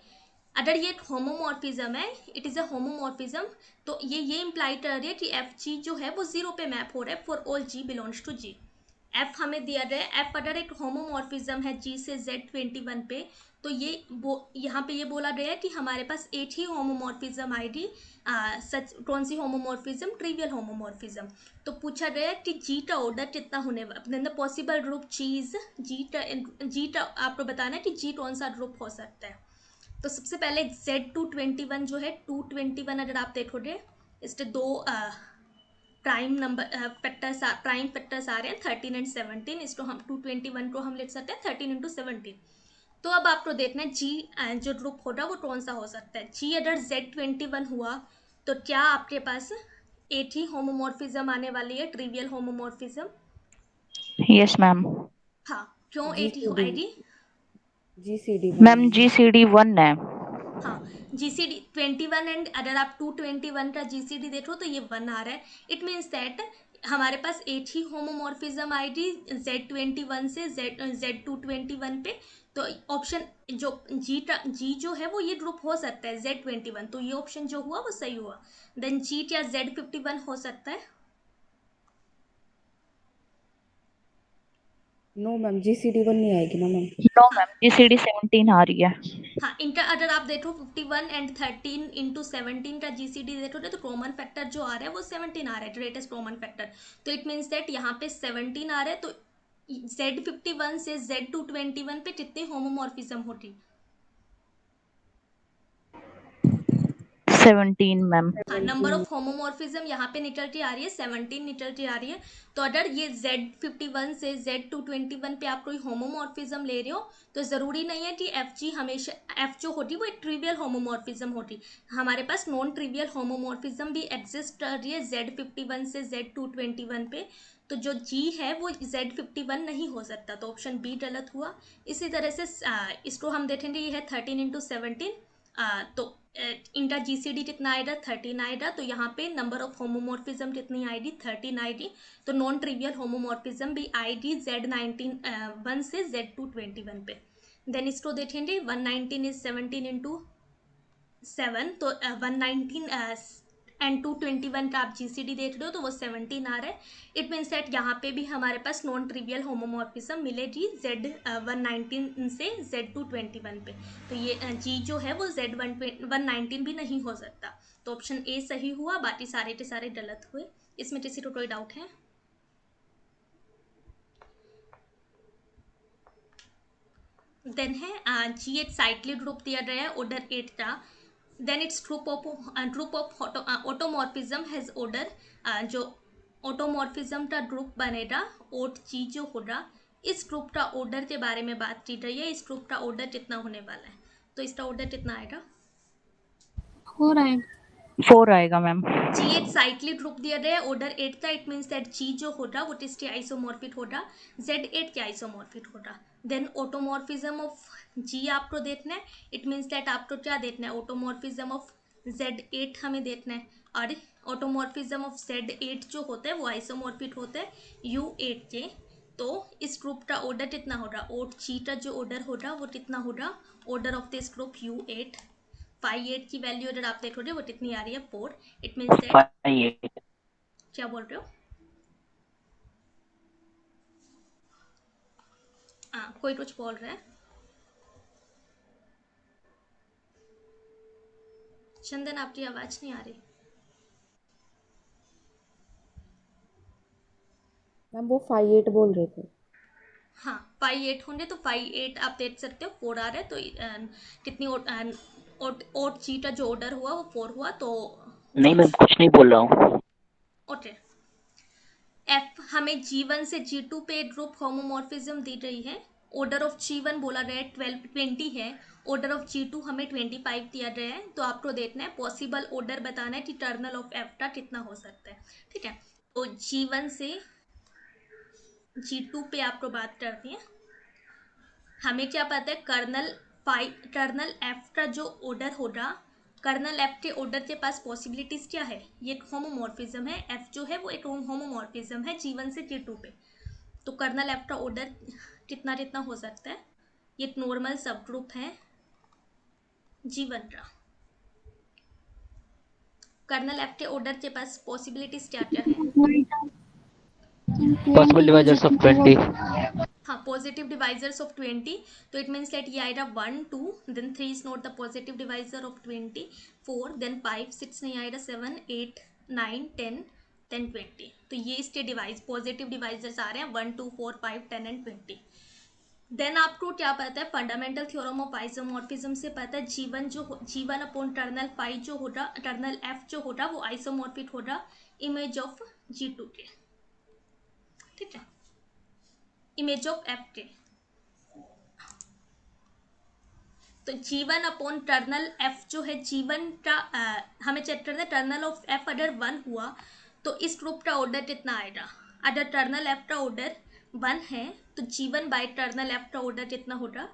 अगर ये एक होमोमॉर्फिज्म है, इट इज़ अ होमोमॉर्फिज्म, तो ये इंप्लाई कर रही है कि एफ जी जो है वो 0 पे मैप हो रहा है for all g belongs to G. F हमें दिया गया है, एफ अगर एक होमोमॉर्फिज्म है जी से Z21 पे, तो ये यहाँ पे ये बोला गया है कि हमारे पास एक ही होमोमॉर्फिज्म आएगी। सच कौन सी होमोमॉर्फिज्म? Trivial homomorphism. तो पूछा गया है कि जी का ऑर्डर कितना होने वाला, पॉसिबल ग्रुप चीज जी का आपको बताना है कि जी कौन सा ग्रुप हो सकता है। तो सबसे पहले Z221 जो है 221 अगर आप देखोगे इसके दो प्राइम नंबर प्राइम फैक्टर्स आ रहे हैं 13 एंड 17। इसको हम 221 को हम लिख सकते हैं 13 इंटू 17। तो अब आपको देखना है जी जो ग्रुप होगा वो कौन सा हो सकता है। जी अगर Z21 हुआ तो क्या आपके पास एक ही होमोमॉर्फिज्म आने वाली है, ट्रिवियल होमोमॉर्फिज्म? Yes ma'am. हाँ, क्यों एक ही GCD आएगी? GCD मैम GCD 1 है। हाँ, GCD 21 एंड अगर आप 221 का GCD देखो तो ये 1 आ रहा है। इट मीन्स दैट हमारे पास एक ही होमोमॉर्फिज्म आएगी Z21 से Z221 पे। तो ऑप्शन जो जी जो है वो ये ग्रुप हो सकता है Z21, तो ये ऑप्शन जो हुआ वो सही हुआ। देन जी क्या Z51 हो सकता है? नो मैम GCD 1 नहीं आएगी ना मैम। नो मैम GCD 17 आ रही है। हाँ, इंटर अगर आप देखो 51 एंड 13 इंटू 17 का GCD देखोगे तो कॉमन फैक्टर जो आ रहा है वो 17 आ रहा है, ग्रेटेस्ट कॉमन फैक्टर। तो इट मीन्स दैट यहाँ पे 17 आ रहा है। तो Z51 से Z221 पे कितनी होमोमॉर्फिज्म होगी? 17 मैम। हाँ, नंबर ऑफ होमोमॉर्फिज्म यहाँ पे निकल के आ रही है 17 निकल के आ रही है। तो अगर ये Z51 से Z221 पे आप कोई होमोमॉर्फिज्म ले रहे हो तो ज़रूरी नहीं है कि FG हमेशा F जो होती वो एक ट्रिवियल होमोमॉर्फिज्म होती। हमारे पास नॉन ट्रिवियल होमोमॉर्फिज्म भी एग्जिस्ट कर रही है Z51 से Z221 पे। तो जो G है वो Z51 नहीं हो सकता, तो ऑप्शन बी गलत हुआ। इसी तरह से इसको हम देखेंगे, ये है 13 इंटू 17। तो इनका GCD कितना आएगा? 13 आएगा। तो यहाँ पे नंबर ऑफ होमोमॉर्फिज्म कितनी आएगी? 13 आएगी। तो नॉन ट्रिवियल होमोमॉर्फिज्म भी आएगी Z1 से Z221 पे। देन इसको देखेंगे 119 इज 17 इंटू 7, तो 119 एंड 221 का आप GCD देख रहे हो तो वो 17 आ रहा है। इट मीन्स दैट यहाँ पे भी हमारे पास नॉन ट्रिवियल होमोमॉर्फिज्म मिलेगी Z119 से Z221 पे। तो ये G जो है वो Z119 भी नहीं हो सकता। तो ऑप्शन ए सही हुआ, बाकी सारे के सारे गलत हुए। इसमें किसी को कोई डाउट है? देन है जी एट साइक्लिक ग्रुप दिया गया है ऑर्डर 8 का. Then its group of automorphism has order. जो ऑटोमॉर्फिज्म का ग्रुप बनेगा ओट जी जो होगा, इस ग्रुप का ऑर्डर के बारे में बात की रही है. इस ग्रुप का ऑर्डर कितना होने वाला है, तो इसका ऑर्डर कितना आएगा? 4 आएगा. 4 आएगा मैम. जी एट साइक्लिक ग्रुप दिया गया है ऑर्डर 8 का. इट मीन्स दैट जी जो होगा वो किसके आइसोमॉर्फिक होगा? Z8 के आइसोमॉर्फिक होगा. देन ऑटोमॉर्फिज्म ऑफ जी आपको देखना है. इट मीन्स दैट आपको क्या देखना है? ऑटोमॉर्फिज्म ऑफ Z8 हमें देखना है. और ऑटोमॉर्फिज्म ऑफ Z8 जो होता है वो आइसोमॉर्फिक होते हैं U8 के. तो इस ग्रुप का ऑर्डर कितना होगा? ओट जी का जो ऑर्डर होगा वो कितना होगा? Order of this group U8. 5 8 की वैल्यू अगर आप देखोगे वो कितनी आ रही है? 4. इट मीन्स दैट 5 क्या बोल रहे हो? हाँ, कोई कुछ बोल रहा है. चंदन आपकी आवाज नहीं आ रही. मैम वो 5 8 बोल रहे थे. हाँ, 5 8 होंगे तो 5 8 आप देख सकते हो 4 आ रहा है. तो कितनी ओट जी का जो ऑर्डर हुआ वो 4 हुआ. तो नहीं मैम, कुछ नहीं बोल रहा हूँ. ओके. एफ हमें G1 से G2 पे ग्रुप होमोमॉर्फिज्म दी रही है. ऑर्डर ऑफ G1 बोला गया है 20 है. ऑर्डर ऑफ G2 हमें 25 दिया गया है. तो आपको देखना है पॉसिबल ऑर्डर बताना है कि टर्नल ऑफ एफ का कितना हो सकता है. ठीक है. तो G1 से G2 पे आपको बात करती है. हमें क्या पता है? कर्नल एफ का जो ऑर्डर होगा, कर्नल एफ के ऑर्डर के पास पॉसिबिलिटीज क्या है? ये होमोमॉर्फिज्म है. एफ जो है वो एक होमोमॉर्फिज्म है G1 से G2 पे. तो कर्नल एफ का ऑर्डर कितना कितना हो सकता है? ये नॉर्मल सब ग्रुप है G1 का. कर्नल एफ के ऑर्डर के पास पॉसिबिलिटीज क्या क्या है? Possible divisors of 20. हाँ, पॉजिटिव डिवाइजर्स ऑफ 20. तो इट मीन्स दैट ये आएगा 1 2. Then 3 is not the positive divisor of 20. 4 then 5 6 नहीं आएगा. 7 8 9 10 10 20. तो ये इसके पॉजिटिव डिवाइजर्स आ रहे हैं 1 2 4 5 10 एंड 20. देन आपको क्या पता है? फंडामेंटल थ्योरम ऑफ आइसोमॉर्फिज्म से पता है G1 अपॉन टर्नल फाइव जो होगा, टर्नल एफ जो होगा वो आइसोमॉर्फिक होगा इमेज ऑफ G2 के. ठीक है, इमेज ऑफ एफ के. तो G1 अपॉन टर्नल एफ जो है G1 का हमें चेक करना है. टर्नल ऑफ एफ अगर 1 हुआ तो इस ग्रुप का ऑर्डर कितना आएगा? अगर टर्नल एफ का ऑर्डर 1 है तो G1 बाय टर्नल एफ का ऑर्डर कितना होगा?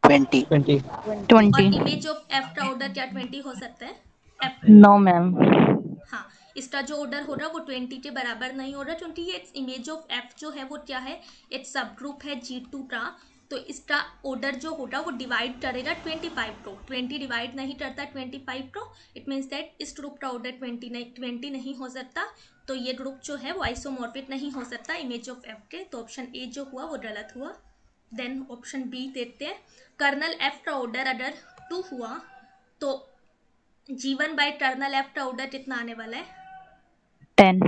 20. 20. 20. और इमेज ऑफ एफ का ऑर्डर क्या 20 हो सकता है? एफ. No ma'am. हाँ, इसका जो ऑर्डर हो रहा है वो 20 के बराबर नहीं हो रहा, क्योंकि ये इमेज ऑफ एफ जो है वो क्या है? एक सब ग्रुप है G2 का. तो इसका ऑर्डर जो होगा वो डिवाइड करेगा 25 को. 20 डिवाइड नहीं करता 25 को. इट मीन्स दैट इस ग्रुप का ऑर्डर 20 नहीं हो सकता. तो ये ग्रुप जो है वो आइसोमॉर्फिक नहीं हो सकता इमेज ऑफ एफ के. तो ऑप्शन ए जो हुआ वो गलत हुआ. देन ऑप्शन बी देखते हैं. कर्नल एफ का ऑर्डर अगर 2 हुआ तो G1 बाय टर्नल एफ का ऑर्डर कितना आने वाला है? 10.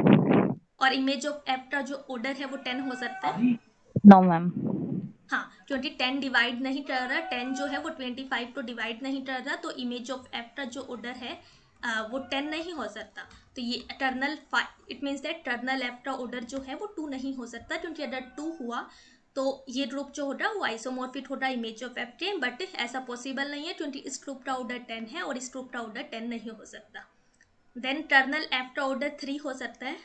और इमेज ऑफ एफ का जो ऑर्डर है वो 10 हो सकता है. No ma'am. हाँ, क्योंकि 10 डिवाइड नहीं कर रहा. 10 जो है वो 25 को डिवाइड नहीं कर रहा. तो इमेज ऑफ एफ का जो ऑर्डर है वो 10 नहीं हो सकता. तो ये it means that kernel f का ऑर्डर जो है वो 2 नहीं हो सकता, क्योंकि अगर 2 हुआ तो ये ग्रुप जो होगा वो आइसोमॉर्फिक होगा इमेज ऑफ एफ के. बट ऐसा पॉसिबल नहीं है, क्योंकि इस ग्रुप का ऑर्डर 10 है और इस ग्रुप का ऑर्डर 10 नहीं हो सकता. देन टर्नल एफ का ऑर्डर 3 हो सकता है.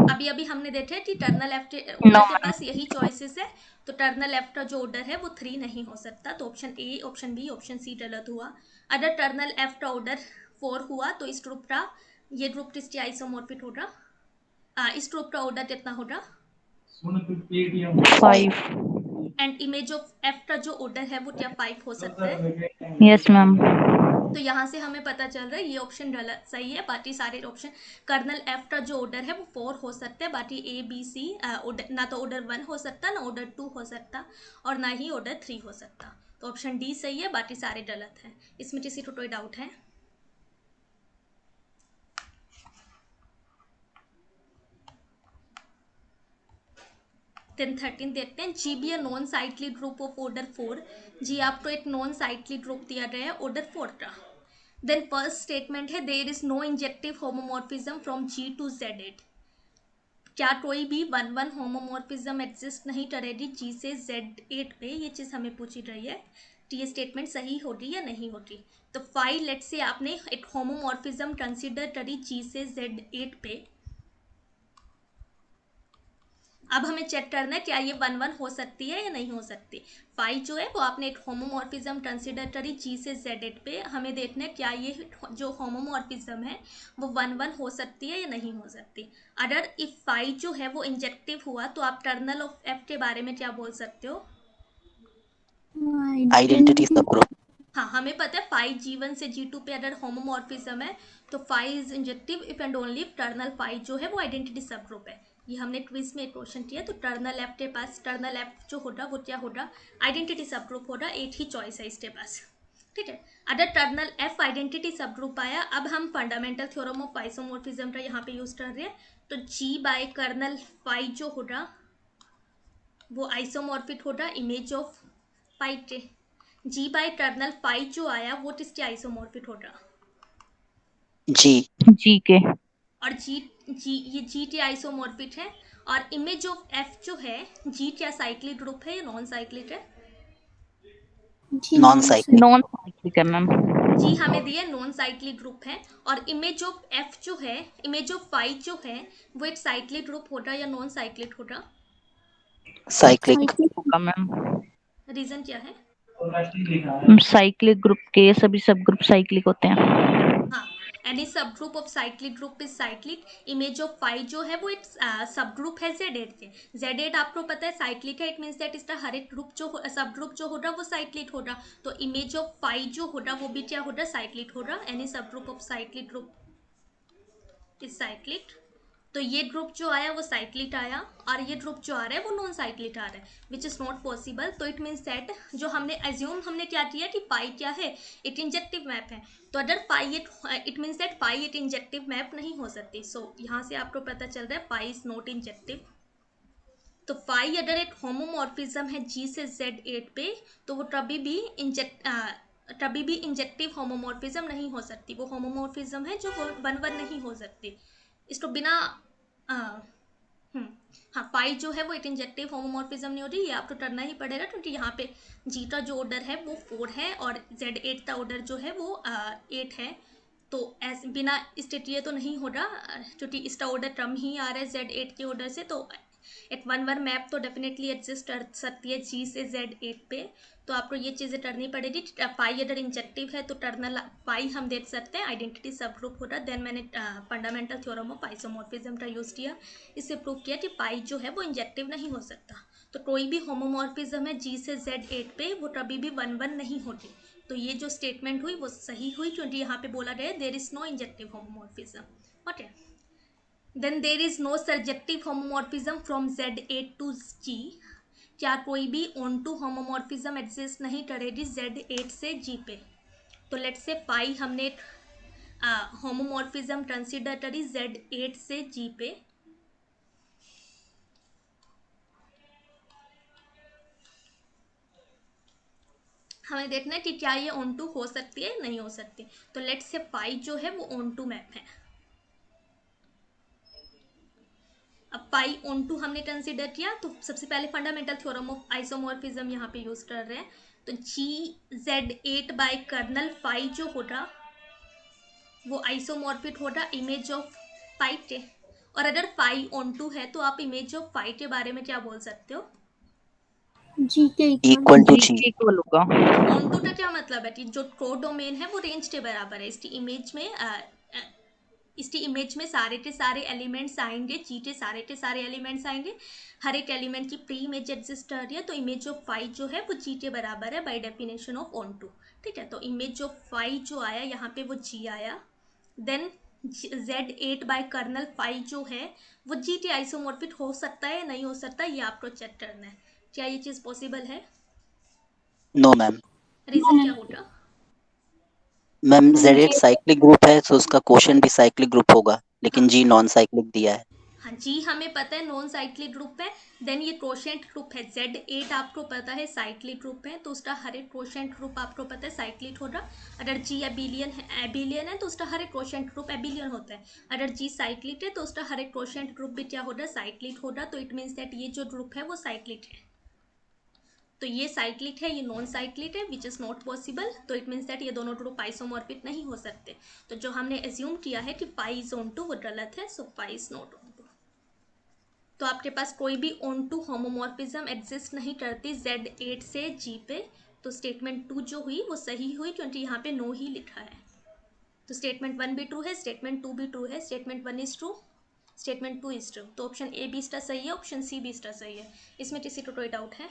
अभी अभी हमने देखा कि टर्नल एफ के नो ऑर्डर के मैम. पास यही चॉइसेस है. तो टर्नल एफ का जो ऑर्डर है वो 3 नहीं हो सकता. तो option A, option B, option C गलत हुआ. अगर टर्नल एफ का ऑर्डर 4 हुआ तो इस ग्रुप का ये ग्रुप किसके आइसोमॉर्फिक होगा? इस ग्रुप का ऑर्डर कितना होगा? 5. एंड इमेज ऑफ एफ का जो ऑर्डर है वो क्या 5 हो सकता है? Yes ma'am. तो यहाँ से हमें पता चल रहा है ये ऑप्शन गलत सही है. बाकी सारे ऑप्शन कर्नल एफ का जो ऑर्डर है वो 4 हो सकता है. बाकी ए बी सी ना तो ऑर्डर 1 हो सकता, ना ऑर्डर 2 हो सकता, और ना ही ऑर्डर 3 हो सकता. तो ऑप्शन डी सही है, बाकी सारे गलत हैं. इसमें किसी को कोई डाउट है? देन 13 देखते हैं, G be a non cyclic group of order 4। G आपको एक नॉन साइक्लिक ग्रुप दिया गया है ऑर्डर 4 का। देन फर्स्ट स्टेटमेंट है, there is no injective homomorphism from G to Z8। क्या कोई भी 1-1 होमोमॉर्फिज्म एग्जिस्ट नहीं करेगी जी से Z8 पे, ये चीज़ हमें पूछी रही है। तो ये स्टेटमेंट सही होगी या नहीं होगी। तो 5 लेट से आपने एक होमोमॉर्फिज्म कंसिडर करी जी से Z8 पे। अब हमें चेक करना है क्या ये 1-1 हो सकती है या नहीं हो सकती। 5 जो है वो आपने एक होमोमॉर्फिज्म कंसिडर करी जी से Z8 पे। हमें देखना है क्या ये जो होमोमॉर्फिज्म है वो 1-1 हो सकती है या नहीं हो सकती। अगर इफ 5 जो है वो इंजेक्टिव हुआ तो आप कर्नल ऑफ F के बारे में क्या बोल सकते हो। Identity subgroup. हाँ, हमें पता है 5 G1 से G2 पे अगर होमोमॉर्फिज्म है तो 5 is injective if and only if kernel 5 जो है वो आइडेंटिटी सब ग्रुप है। ये हमने क्विज में एक क्वेश्चन किया। तो टर्नल एफ के पास टर्नल एफ जो होगा वो क्या होगा, आइडेंटिटी सब ग्रुप होगा। एक ही चॉइस है इसके पास, ठीक है। अगर टर्नल एफ आइडेंटिटी सब ग्रुप आया, अब हम फंडामेंटल थ्योरम ऑफ आइसोमॉर्फिज्म का यहाँ पे यूज कर रहे हैं। तो जी बाय कर्नल 5 जो होगा वो आइसोमॉर्फिक होगा इमेज ऑफ 5 के। जी बाय कर्नल 5 जो आया वो किसके आइसोमॉर्फिक होगा, जी के। और ये जी के आइसोमॉर्फिक है। और इमेज ऑफ एफ जो है, जी क्या साइक्लिक ग्रुप है या नॉन साइक्लिक है। Non cyclic. नॉन साइक्लिक है मैम। जी हमें दिया नॉन साइक्लिक ग्रुप है। और इमेज ऑफ एफ जो है, इमेज ऑफ 5 जो है वो एक साइक्लिक ग्रुप होगा या नॉन साइक्लिक होगा। साइक्लिक। होगा मैम। रीजन क्या है। साइक्लिक ग्रुप के सभी सब ग्रुप साइक्लिक होते हैं। हाँ, एनी सब group of cyclic group is cyclic. Image of 5 जो है वो एक सब ग्रुप है Z8 के। Z8 आपको पता है साइक्लिक है, इट मीन्स दैट इसका हर एक ग्रुप जो सब ग्रुप जो होगा वो साइक्लिक होगा। तो इमेज ऑफ 5 जो होगा वो भी क्या होगा, साइक्लिक होगा। एनी सब group of cyclic group is cyclic. तो ये ग्रुप जो आया वो साइक्लिक आया, और ये ग्रुप जो आ रहा है वो नॉन साइक्लिक आ रहा है, विच इज नॉट पॉसिबल। तो इट मीन्स दैट जो हमने क्या किया कि पाई क्या है, इट इंजेक्टिव मैप है। तो अगर pi it means that pi it injective map नहीं हो सकती। सो यहाँ से आपको पता चल रहा है पाई इज नॉट इंजेक्टिव। तो पाई अगर एक होमोमॉर्फिज्म है जी से Z8 पे, तो वो कभी भी इंजेक्टिव होमोमॉर्फिज्म नहीं हो सकती। वो होमोमॉर्फिज्म है जो 1-1 नहीं हो सकती। इसको बिना हाँ, पाई जो है वो एक इंजेक्टिव होमोमॉर्फिज्म नहीं होती। ये आपको करना ही पड़ेगा क्योंकि यहाँ पे जी का जो ऑर्डर है वो 4 है और Z8 का ऑर्डर जो है वो 8 है। तो ऐसे बिना स्टेटिए तो नहीं हो रहा, क्योंकि इसका ऑर्डर कम ही आ रहा है Z8 के ऑर्डर से। तो एक 1-1 मैप तो डेफिनेटली एग्जिस्ट कर सकती है जी से Z8 पे। तो आपको ये चीज़ें करनी पड़ेगी। पाई अगर इंजेक्टिव है तो टर्नल पाई हम देख सकते हैं आइडेंटिटी सब ग्रुप होता है। देन मैंने फंडामेंटल थ्योरम ऑफ आइसोमॉर्फिज्म का यूज़ किया, इससे प्रूव किया कि पाई जो है वो इंजेक्टिव नहीं हो सकता। तो कोई भी होमोमॉर्फिज्म है जी से Z8 पे वो कभी भी 1-1 नहीं होती। तो ये जो स्टेटमेंट हुई वो सही हुई, क्योंकि यहाँ पे बोला गया there is no injective homomorphism. Okay, then there is no surjective homomorphism from Z8 to G। क्या कोई भी ऑन टू होमोमॉर्फिज्म एग्जिस्ट नहीं करेगी Z8 से G पे। तो लेट्स से पाई हमने होमोमॉर्फिज्म कंसिडर करी Z8 से G पे। हमें देखना है कि क्या ये ऑन टू हो सकती है नहीं हो सकती। तो लेट्स से पाई जो है वो ऑन टू मैप है। अब पाई ऑन टू हमने कंसिडर किया, तो सबसे पहले फंडामेंटल थ्योरम ऑफ आइसोमॉर्फिज्म यहाँ पे यूज कर रहे हैं। तो GZ8 बाय कर्नल 5 जो होगा वो आइसोमॉर्फिक होगा इमेज ऑफ 5 के। और अगर 5 ऑन टू है तो आप इमेज ऑफ 5 के बारे में क्या बोल सकते हो। जी के इक्वल टू जी जी। के इक्वल होगा। ऑन टू का क्या मतलब है कि जो कोडोमेन है वो रेंज के बराबर है। इसकी इमेज में सारे के सारे एलिमेंट्स आएंगे, जी के सारे एलिमेंट्स आएंगे। हर एक एलिमेंट की प्री इमेज एग्जिस्ट कर रही है। तो इमेज ऑफ 5 जो है वो जी के बराबर है by definition of onto, ठीक है। तो इमेज ऑफ 5 जो आया यहाँ पे वो जी आया। देन Z8 बाय कर्नल 5 जो है वो जी के आइसोमॉर्फिक हो सकता है या नहीं हो सकता, ये आपको चेक करना है। क्या ये चीज़ पॉसिबल है। No ma'am. रीज़न क्या होगा। मैम Z8 साइक्लिक ग्रुप है तो उसका क्वोशंट भी साइक्लिक ग्रुप होगा, लेकिन हाँ जी नॉन साइक्लिक दिया है। हाँ जी, हमें पता है नॉन साइक्लिक ग्रुप है। देन ये क्वोशिएंट ग्रुप है Z8, आपको पता है साइक्लिक ग्रुप है, तो उसका हर एक क्वोशिएंट ग्रुप आपको पता है साइक्लिक होगा। अगर G एबिलियन है तो उसका हर एक क्वोशिएंट ग्रुप एबिलियन होता है। अगर G साइक्लिक है तो उसका हर एक क्वोशिएंट ग्रुप भी क्या होगा, साइक्लिक होगा। तो इट मीन्स दैट ये जो ग्रुप है वो साइक्लिक है। तो ये साइक्लिक है, ये नॉन साइक्लिक है, विच इज़ नॉट पॉसिबल। तो इट मीन्स दैट ये दोनों ग्रुप आइसोमॉर्फिक नहीं हो सकते। तो जो हमने एज्यूम किया है कि पाई इज ऑन टू वो गलत है। So pi is not onto. तो आपके पास कोई भी ऑन टू होमोमॉर्फिज्म एग्जिस्ट नहीं करती Z8 से G पे। तो स्टेटमेंट 2 जो हुई वो सही हुई, क्योंकि यहाँ पे नो ही लिखा है। तो स्टेटमेंट 1 भी ट्रू है, स्टेटमेंट 2 भी ट्रू है, statement 1 is true, statement 2 is true. तो ऑप्शन ए भी इसका सही है, ऑप्शन सी भी इसका सही है। इसमें किसी को कोई डाउट है?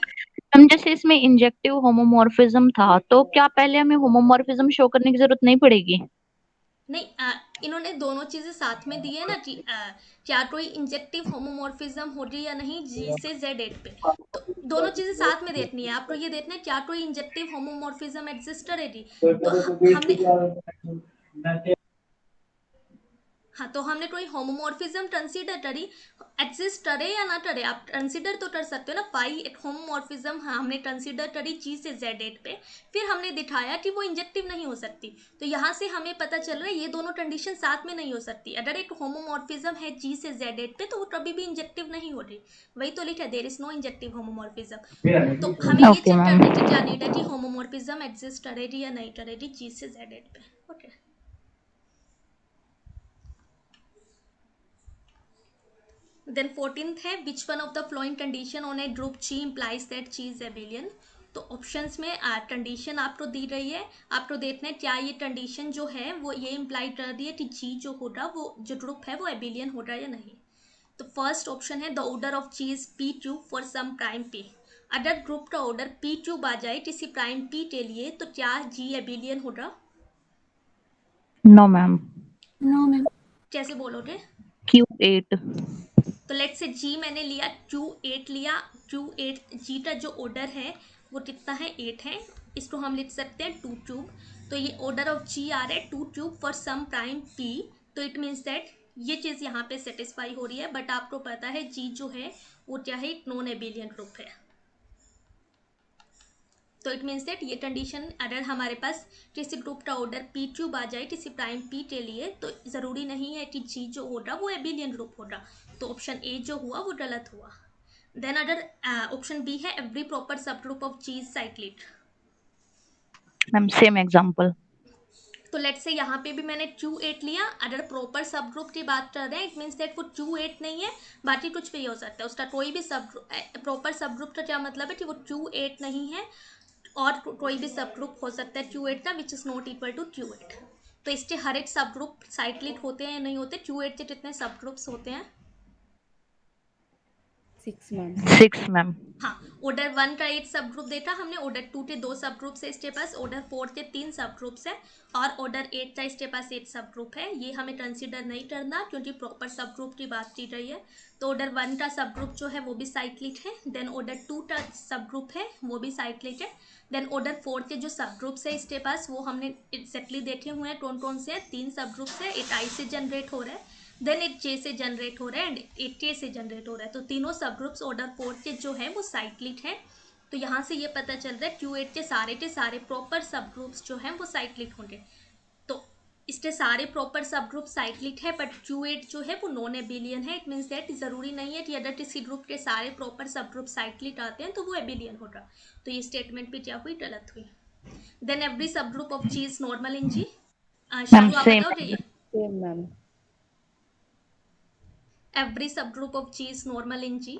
मैम जैसे इसमें इंजेक्टिव होमोमॉर्फिज्म था, तो क्या पहले हमें होमोमॉर्फिज्म शो करने की जरूरत नहीं पड़ेगी? नहीं, इन्होंने दोनों चीजें साथ में दी है ना कि क्या कोई इंजेक्टिव होमोमॉर्फिज्म हो रही है या नहीं G से Z8 पे। तो दोनों चीजें साथ में देखनी है आपको। ये देखना है क्या कोई इंजेक्टिव होमोमॉर्फिज्म एग्जिस्ट करेगी। तो हमने हाँ, तो हमने कोई होमोमॉर्फिज्म कंसीडर करी, एग्जिस्ट करे या ना करे। आप कंसीडर तो कर सकते हो ना। पाई एक होमोमॉर्फिज्म हमने कंसीडर करी G से Z8 पे, फिर हमने दिखाया कि वो इंजेक्टिव नहीं हो सकती। तो यहाँ से हमें पता चल रहा है ये दोनों कंडीशन साथ में नहीं हो सकती। अगर एक होमोमॉर्फिज्म है G से Z8 पे तो वो कभी भी इंजेक्टिव नहीं हो रही। वही तो लिखा है, there is no injective homomorphism. तो हमें ये ओके चेक मैम। करने की क्या नीड है कि होमोमॉर्फिज्म एग्जिस्ट करेगी या नहीं करेगी G से Z8 पे। ओके। देन 14th है, which one of the flowing condition on A group G implies that G is abelian। तो ऑप्शंस में कंडीशन आपको दी रही है, आपको देखना है क्या ये कंडीशन जो है वो ये इम्प्लाई कर रही है कि G जो होगा वो जो ग्रुप है वो एबिलियन होगा या नहीं। तो फर्स्ट ऑप्शन है the order of G is P3 for some prime P। अगर ग्रुप का ऑर्डर P3 आ जाए किसी प्राइम P के लिए तो क्या G एबिलियन होगा? No ma'am. No ma'am. कैसे बोलोगे? Q8। तो लेट से G मैंने लिया, Q8 लिया। Q8 G का जो ऑर्डर है वो कितना है, 8 है। इसको हम लिख सकते हैं 2 क्यूब। तो ये ऑर्डर ऑफ G आ रहा है 2 cube for some prime P। तो इट मीन्स दैट ये चीज़ यहाँ पे सेटिस्फाई हो रही है। बट आपको पता है G जो है वो क्या है, एक नॉन एबिलियन ग्रुप है। तो इट मीन्स दैट ये कंडीशन अगर हमारे पास किसी ग्रुप का ऑर्डर P3 आ जाए किसी प्राइम P के लिए तो ज़रूरी नहीं है कि G जो होगा वो एबिलियन ग्रुप होगा। तो ऑप्शन ए जो हुआ वो गलत हुआ। देन अगर ऑप्शन बी है एवरी प्रॉपर सब group of G is cyclic. Ma'am same example. तो लेट से यहाँ पे भी मैंने Q8 लिया। अगर प्रॉपर सब ग्रुप की बात कर रहे हैं इट मीन्स दैट वो Q8 नहीं है, बाकी कुछ भी हो सकता है। उसका कोई भी सब प्रॉपर सब ग्रुप का क्या मतलब है कि वो Q8 नहीं है और कोई भी सब ग्रुप हो सकता है Q8 का which is not equal to Q8। तो इसके हर एक सब ग्रुप साइक्लिक होते हैं या नहीं होते? Q8 के कितने सब ग्रुप्स होते हैं? 6 मैम। 6 मैम। हाँ, ऑर्डर 1 का 8 सब ग्रुप देखा हमने, ऑर्डर 2 के 2 सब ग्रुप्स है इसके पास, ऑर्डर 4 के 3 सब ग्रुप्स है और ऑर्डर 8 का इसके पास 8 सब ग्रुप है। ये हमें कंसीडर नहीं करना क्योंकि प्रॉपर सब ग्रुप की बात की रही है। तो ऑर्डर 1 का सब ग्रुप जो है वो भी साइक्लिक है। देन ऑर्डर 2 का सब ग्रुप है वो भी साइक्लिक है। देन ऑर्डर 4 के जो सब ग्रुप्स है इसके पास वो हमने एक्जैक्टली देखे हुए हैं कौन कौन से हैं। 3 सब ग्रुप्स है, एक आई से जनरेट हो रहा है, देन एक J से जनरेट हो रहा है एंड एक K से जनरेट हो रहा है। तो तीनों सब ग्रुप्स ऑर्डर 4 के जो है वो साइक्लिक है। तो यहाँ से ये पता चल रहा है Q8 के सारे प्रॉपर सब ग्रुप्स जो हैं वो साइक्लिक होंगे। तो इसके सारे प्रॉपर सब ग्रुप साइक्लिक है बट Q8 जो है वो नॉन एबिलियन है। इट मीन्स दैट ज़रूरी नहीं है कि अगर किसी ग्रुप के सारे प्रॉपर सब ग्रुप साइक्लिक आते हैं तो वो एबिलियन होगा। तो ये स्टेटमेंट भी क्या हुई, गलत हुई। Then every subgroup of G is normal in G। Ma'am Shalu आप सेम। बताओ ये। Same ma'am. Every subgroup of G is normal in G।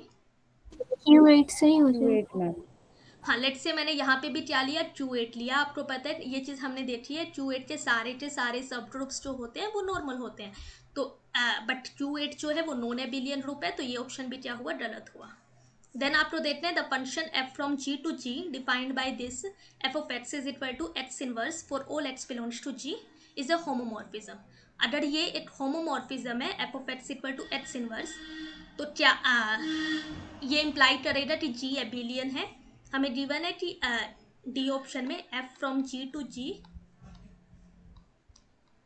Q8 सही हो जाएगा। Q8 ma'am. हाँ, लेट से मैंने यहाँ पे भी क्या लिया, Q8 लिया। आपको पता है ये चीज़ हमने देखी है, Q8 के सारे सब ग्रुप्स जो होते हैं वो नॉर्मल होते हैं। तो बट Q8 जो है वो नॉन एबिलियन ग्रुप है। तो ये ऑप्शन भी क्या हुआ, गलत हुआ। देन आपको देखना है the function f from G to G defined by this f of x is equal to x inverse for all x belongs to G is a homomorphism. अगर ये एक होमोमॉर्फिज्म है f of x equal to x inverse तो क्या ये imply करेगा कि G एबिलियन है। हमें गिवन है कि डी ऑप्शन में f from G to G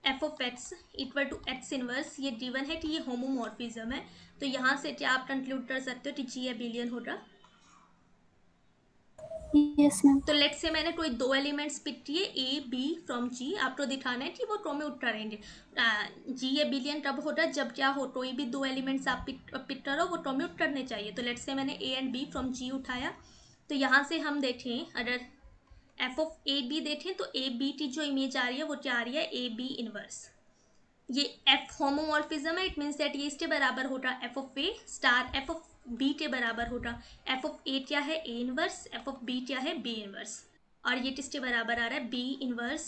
f of x equal to x inverse, ये गिवन है कि ये होमोमॉर्फिज्म है, तो यहाँ से क्या आप कंक्लूड कर सकते हो कि जी एबिलियन होगा। Yes, ma'am. तो लेट्स से मैंने कोई दो एलिमेंट्स पिक किए ए बी फ्रॉम जी, आपको दिखाना है कि वो कॉम्यूट करेंगे। जी एबिलियन तब होगा जब क्या हो, कोई भी दो एलिमेंट्स आप पिक करो वो कॉम्यूट करने चाहिए। तो लेट्स से मैंने ए एंड बी फ्रॉम जी उठाया, तो यहाँ से हम देखें अगर एफ ऑफ ए बी देखें तो ए बी की जो इमेज आ रही है वो क्या आ रही है, ए बी इनवर्स। ये एफ होमोमॉर्फिज्म है, इट मीन्स दैट ये इसके बराबर होगा f of a star f of B के बराबर होगा। एफ ऑफ ए क्या है, a inverse, f of b क्या है, बी इनवर्स, और ये किसके बराबर आ रहा है, बी इनवर्स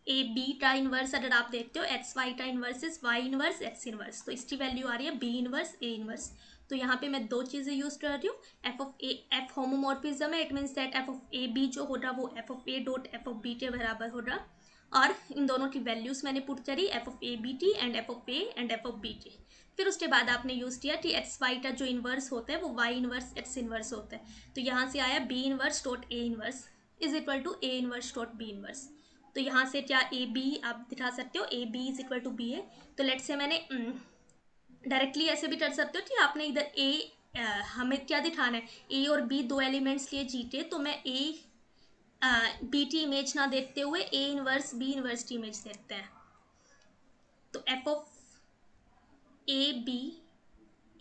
ए बी का इनवर्स। अगर आप देखते हो एक्स वाई का inverse is y inverse x inverse, तो इसकी वैल्यू आ रही है बी इनवर्स ए इनवर्स। तो यहाँ पे मैं दो चीज़ें यूज कर रही हूँ, F of A F homomorphism है, it means that F of A B जो होगा वो F of A dot F of B के बराबर होगा, और इन दोनों की वैल्यूज मैंने पुट करी f of A b t and f of a and f of b t. फिर उसके बाद आपने यूज़ किया कि एक्स वाई का जो इन्वर्स होता है वो वाई इन्वर्स एक्स इन्वर्स होता है, तो यहाँ से आया b inverse dot a inverse is equal to a inverse dot b inverse. तो यहाँ से क्या ए बी आप दिखा सकते हो, a b is equal to b है। तो लेट से मैंने डायरेक्टली ऐसे भी कर सकते हो कि आपने इधर ए हमें क्या दिखाना है, ए और बी दो एलिमेंट्स लिए जीते, तो मैं ए बी टी इमेज ना देखते हुए ए इनवर्स बी इनवर्स की इमेज देखते हैं। तो f of A b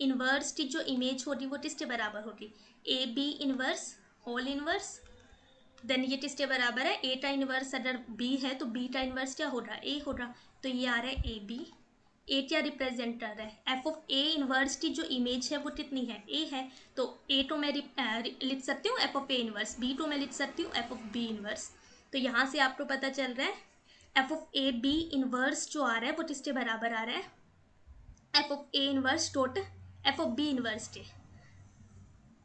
inverse की जो इमेज होगी वो किसके बराबर होगी, a b inverse whole inverse, then ये किसके बराबर है, ए का इनवर्स अगर बी है तो बी का इनवर्स क्या होगा, ए होगा। तो ये आ रहा है ए बी, ए क्या रिप्रेजेंट कर रहा है, एफ ऑफ ए इनवर्स की जो इमेज है वो कितनी है, ए है, तो ए तो मैं लिख सकती हूँ F of a inverse, b तो मैं लिख सकती हूँ एफ ऑफ बी इनवर्स। तो यहाँ से आपको पता चल रहा है f of A b inverse जो आ रहा है वो किसके बराबर आ रहा है, f of a inverse dot F of b inverse के।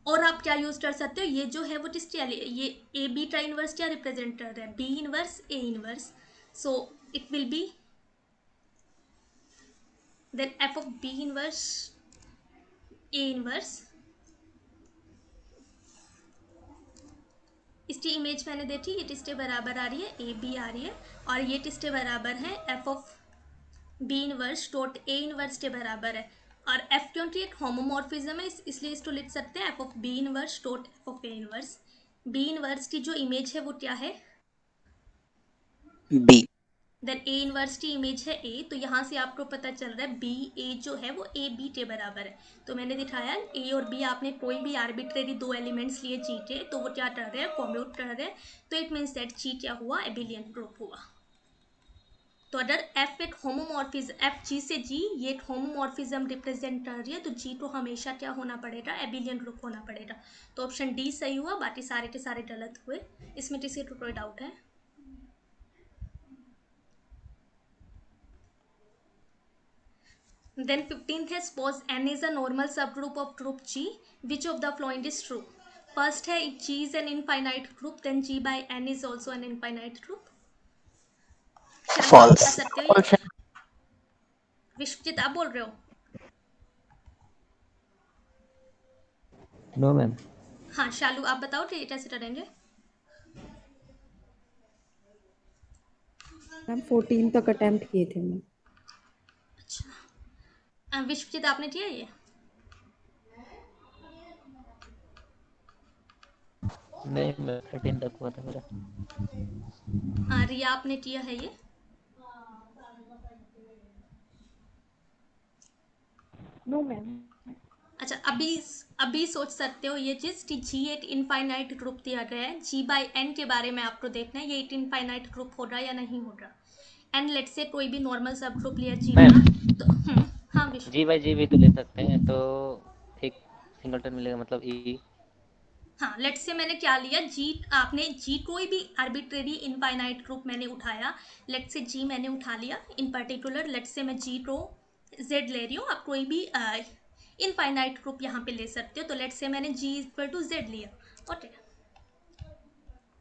और आप क्या यूज कर सकते हो, ये जो है वो किसके, ये ए बी का इनवर्स क्या रिप्रेजेंट कर रहा है, b inverse a inverse, so it will be then f of b inverse a inverse, इसकी इमेज मैंने देखी, ये किसके बराबर आ रही है, ए बी आ रही है, और ये किसके बराबर है, f of b inverse dot a inverse के बराबर है। और एफ क्योंकि एक होमोमॉर्फिज्म है इसलिए इसको लिख सकते हैं f of b inverse dot F of a inverse. B inverse की जो इमेज है वो क्या है, B, देन ए इनवर्स की इमेज है ए, तो यहाँ से आपको पता चल रहा है बी ए जो है वो ए बी के बराबर है। तो मैंने दिखाया ए और बी आपने कोई भी आर्बिट्रेरी दो एलिमेंट्स लिए जी के, तो वो क्या कर रहे हैं, कॉम्यूट कर रहे हैं, तो इट मीन्स दैट जी क्या हुआ, एबिलियन ग्रुप हुआ। तो अगर एफ एक होमोमॉर्फिज्म, एफ जी से जी ये एक होमोमॉर्फिज्म रिप्रेजेंट कर रही है, तो जी तो हमेशा क्या होना पड़ेगा, एबिलियन ग्रुप होना पड़ेगा। तो ऑप्शन डी सही हुआ, बाकी सारे के सारे गलत हुए। इसमें किसी को कोई डाउट है? Then 15th है, suppose n is a normal subgroup of group G, which of the following is true? First है G is an infinite group, then G by n is also an infinite group. शालू आप बता false, सकते हो ये? विश्वजीत आप बोल रहे हो? No ma'am. हाँ शालू आप बताओ कि ये कैसे करेंगे? मैम 14 तक अटेम्प्ट किए थे मैं। अच्छा विश्वजीत आपने किया ये? नहीं मैं 13 तक हुआ था मेरा। हाँ रिया आपने किया है ये? No ma'am. अच्छा अभी सोच सकते हो ये चीज़ कि जी एक इनफाइनाइट ग्रुप दिया गया है, जी बाई एन के बारे में आपको देखना है ये एक इनफाइनाइट ग्रुप हो रहा है या नहीं हो रहा। एंड लेट से कोई भी नॉर्मल सब ग्रुप लिया जी का, तो हाँ विश्व, जी बाई जी भी तो ले सकते हैं, तो एक सिंगलटन मिलेगा मतलब ई। हाँ लेट से मैंने क्या लिया, जी आपने जी कोई भी आर्बिट्रेरी इनफाइनाइट ग्रुप मैंने उठाया, लेट से जी मैंने उठा लिया इन पर्टिकुलर, लेट से मैं जी को जेड ले रही हूँ, आप कोई भी इनफाइनाइट ग्रुप यहाँ पे ले सकते हो। तो लेट से मैंने जी इक्वल टू जेड लिया, ओके।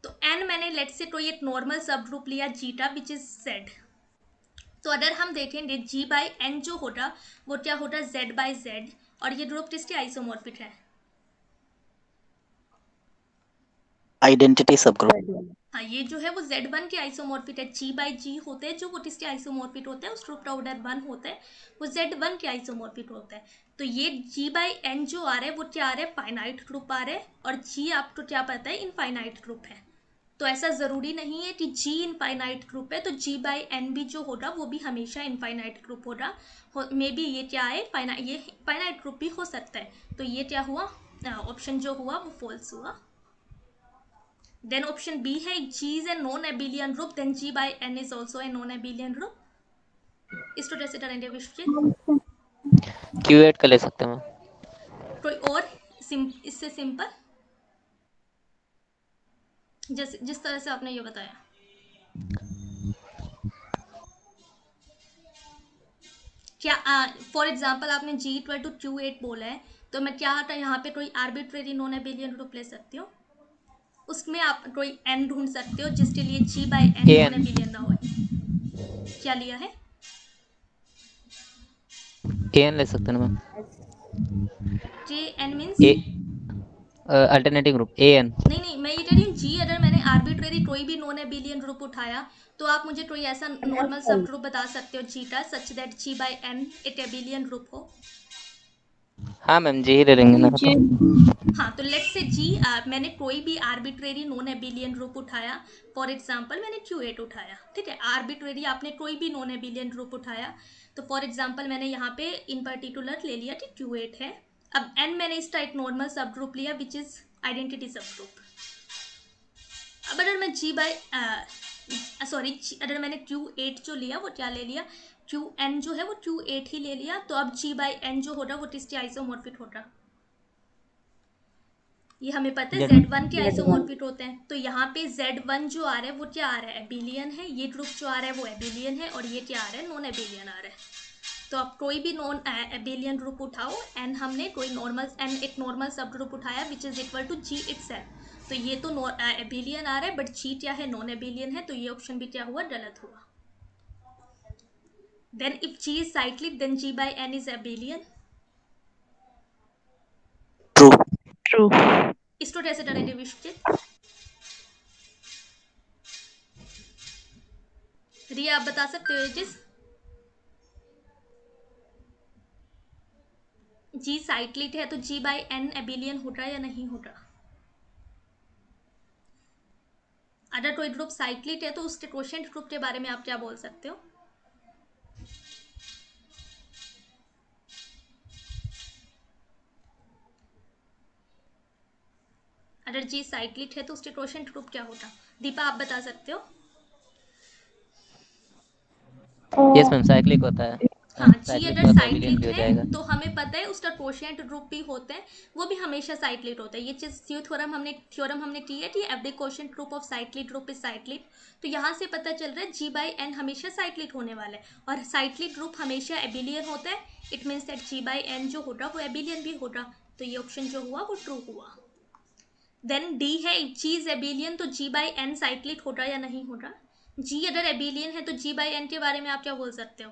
तो एन मैंने लेट से कोई एक नॉर्मल सब ग्रुप लिया जीटा विच इज जेड। तो अगर हम देखेंगे जी बाई एन जो होगा वो क्या होगा, जेड बाई जेड, और ये ग्रुप किसके आइसोमॉर्फिक है, Identity subgroup. हाँ, ये जो है वो Z1 के आइसोमॉर्फिक है। G by G होते हैं जो वो किसके आइसोमॉर्फिक होते हैं, उस ग्रुप का ऑर्डर 1 होता है, वो Z1 के आइसोमॉर्फिक होता है। तो ये G by N जो आ रहा है वो क्या आ रहा है, फाइनाइट ग्रुप आ रहा है, और G आपको क्या पता है, इनफाइनाइट ग्रुप है। तो ऐसा ज़रूरी नहीं है कि G इनफाइनाइट ग्रुप है तो G by N भी जो होगा वो भी हमेशा इनफाइनाइट ग्रुप होगा। मे बी ये क्या है, ये फाइनाइट ग्रुप भी हो सकता है। तो ये क्या हुआ, ऑप्शन जो हुआ वो फॉल्स हुआ। Then option B है, G is a non-abelian group, then G by N is also a non-abelian group. इस तो जैसे करेंगे विश्वजीत, Q8 का ले सकते हैं मैम। कोई और इससे सिंपल, जैसे जिस तरह से आपने ये बताया। क्या फॉर एग्जाम्पल आपने G इक्वल टू Q8 बोला है, तो मैं क्या हटा यहाँ पे कोई आर्बिट्रेरी नॉन एबिलियन ग्रुप ले सकती हूँ, उसमें आप कोई N ढूंढ सकते हो जिसके लिए G by N AN non एबिलियन ना हो। क्या लिया है, AN ले सकते हैं ना ma'am. JN means alternative group AN। नहीं, मैं ये कह रही हूँ जी अगर मैंने आर्बिट्रेरी कोई भी नॉन एबिलियन ग्रुप उठाया तो आप मुझे कोई ऐसा नॉर्मल सब ग्रुप बता सकते हो जी का, such that G by N एक एबिलियन ग्रुप हो। हाँ मैम, जी ही ले लेंगे ना तो। हाँ, तो लेट्स से जी मैंने कोई भी आर्बिट्रेरी नॉन एबिलियन ग्रुप उठाया, फॉर एग्जांपल मैंने Q8 उठाया, ठीक है, आर्बिट्रेरी आपने कोई भी नॉन एबिलियन ग्रुप उठाया, तो फॉर एग्जांपल मैंने यहाँ पे इन पर्टिकुलर ले लिया कि Q8 है। अब N मैंने इसका एक नॉर्मल सब ग्रुप लिया विच इज आइडेंटिटी सब ग्रुप। अब अगर मैं अगर मैंने Q8 जो लिया वो क्या ले लिया, Qn जो है वो Q8 ही ले लिया, तो अब G by N जो हो रहा वो किसके आइसोमॉर्फिक हो रहा, ये हमें पता है Z1 के आइसोमॉर्फिक होते हैं। तो यहाँ पे Z1 जो आ रहा है वो क्या आ रहा है, एबिलियन है, ये ग्रुप जो आ रहा है वो एबिलियन है, और ये क्या आ रहा है, नॉन एबिलियन आ रहा है। तो आप कोई भी नॉन एबिलियन ग्रुप उठाओ, एन हमने कोई नॉर्मल एन एक नॉर्मल सब ग्रुप उठाया which is equal to G itself, तो ये तो एबिलियन आ रहा है बट G क्या है, नॉन एबिलियन है, तो ये ऑप्शन भी क्या हुआ, गलत हुआ। Then if G is cyclic then G by N is abelian. True. True. इसको कैसे करेंगे विश्वजीत, रिया आप बता सकते हो जिस G साइक्लिक है तो G by N एबिलियन हो रहा है या नहीं हो रहा। अगर कोई ग्रुप साइक्लिक है तो उसके क्वोशिएंट ग्रुप के बारे में आप क्या बोल सकते हो, अगर G साइक्लिक है तो उसके क्वोशिएंट ग्रुप क्या होगा, दीपा आप बता सकते हो। यस मैम, साइक्लिक होता है। हाँ, G साइक्लिक अगर होता है, एबिलियन साइक्लिक भी हो है जाएगा। तो हमें पता है उसका क्वोशिएंट ग्रुप भी होते हैं, वो भी हमेशा साइक्लिक होता है। ये चीज थ्योरम हमने की है कि every quotient group of cyclic group is cyclic. तो यहाँ से पता चल रहा है G by N हमेशा साइक्लिक होने वाला है, और साइक्लिक ग्रुप हमेशा एबिलियन होता है, it means that G by N जो होगा वो एबिलियन भी होगा। तो ये ऑप्शन जो हुआ वो ट्रू हुआ। देन डी है, G इज एबिलियन तो G by N साइक्लिक होगा या नहीं होगा। G अगर एबिलियन है तो G by N के बारे में आप क्या बोल सकते हो,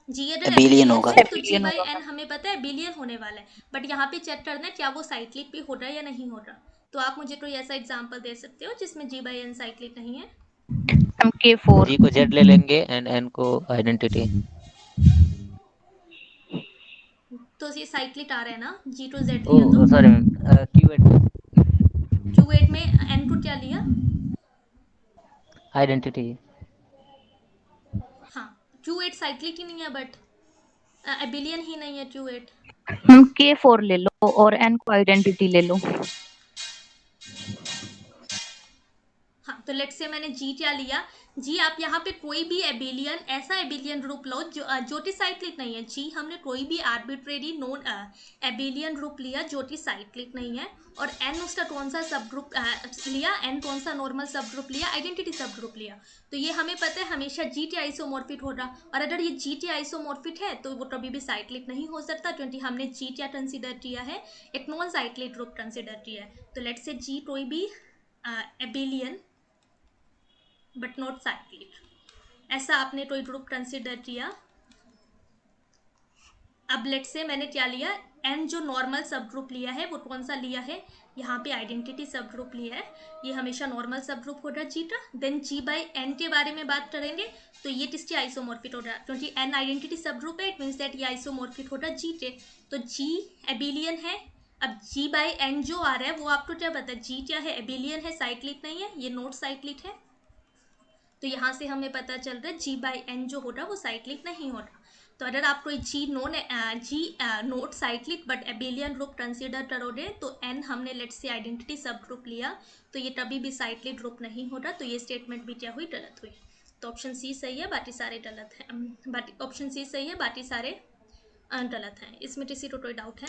G अगर Abelian एबिलियन होगा। है तो G एबिलियन by होगा N हमें पता है बिलियन होने वाला है, बट यहाँ पे चेक करना है क्या वो साइक्लिक भी हो रहा है या नहीं हो रहा। तो आप मुझे कोई ऐसा एग्जांपल दे सकते हो जिसमें G by N साइक्लिक नहीं है। मैम। K4। जी को Z ले लेंगे एंड N को आइडेंटिटी। तो ये साइक्लिक आ रहा है ना, G to Z लिया तो ओ सॉरी मैम, Q8 Q8 में N को क्या लिया, आइडेंटिटी। हाँ Q8 साइक्लिक ही नहीं है बट एबिलियन ही नहीं है Q8। मैम K4 ले लो और N को आइडेंटिटी ले लो। हाँ, तो लेट्स से मैंने G क्या लिया, G आप यहाँ पे कोई भी एबिलियन ऐसा एबिलियन ग्रुप लो जो कि साइक्लिक नहीं है। G हमने कोई भी आर्बिट्रेरी नॉन एबिलियन ग्रुप लिया जो कि साइक्लिक नहीं है, और N उसका कौन सा सब ग्रुप लिया, N कौन सा नॉर्मल सब ग्रुप लिया, आइडेंटिटी सब ग्रुप लिया। तो ये हमें पता है हमेशा G के आइसोमॉर्फिक होगा, और अगर ये G के आइसोमॉर्फिक है तो वो कभी भी साइक्लिक नहीं हो सकता, क्योंकि हमने G क्या कंसिडर किया है, एक नॉन साइक्लिक ग्रुप कंसिडर किया है। तो लेट्स से G कोई भी एबिलियन बट नॉट साइक्लिक, ऐसा आपने कोई ग्रुप कंसिडर किया। अब लेट से मैंने क्या लिया, एन जो नॉर्मल सब ग्रुप लिया है वो कौन सा लिया है, यहाँ पे आइडेंटिटी सब ग्रुप लिया है, ये हमेशा नॉर्मल सब ग्रुप होगा जीटा। देन जी बाई एन के बारे में बात करेंगे तो ये किसके आइसोमॉर्फिक होगा, क्योंकि एन आइडेंटिटी सब ग्रुप है, इट मीन्स दैट ये आइसोमॉर्फिक होगा जी के। तो जी एबिलियन है। अब जी बाई एन जो आ रहा है वो आपको क्या पता है, जी क्या है, एबिलियन है, साइक्लिक नहीं है, ये नोट साइक्लिक है। तो यहाँ से हमें पता चल रहा है जी बाई एन जो होगा वो साइक्लिक नहीं होगा। तो अगर आप कोई G not cyclic but abelian group consider करोगे तो एन हमने लेट्स से आइडेंटिटी सब ग्रुप लिया तो ये कभी भी साइक्लिक ग्रुप नहीं होगा। तो ये स्टेटमेंट भी क्या हुई, गलत हुई। तो ऑप्शन सी सही है, बाकी सारे गलत हैं। ऑप्शन सी सही है, बाकी सारे गलत हैं। इसमें किसी को कोई डाउट है?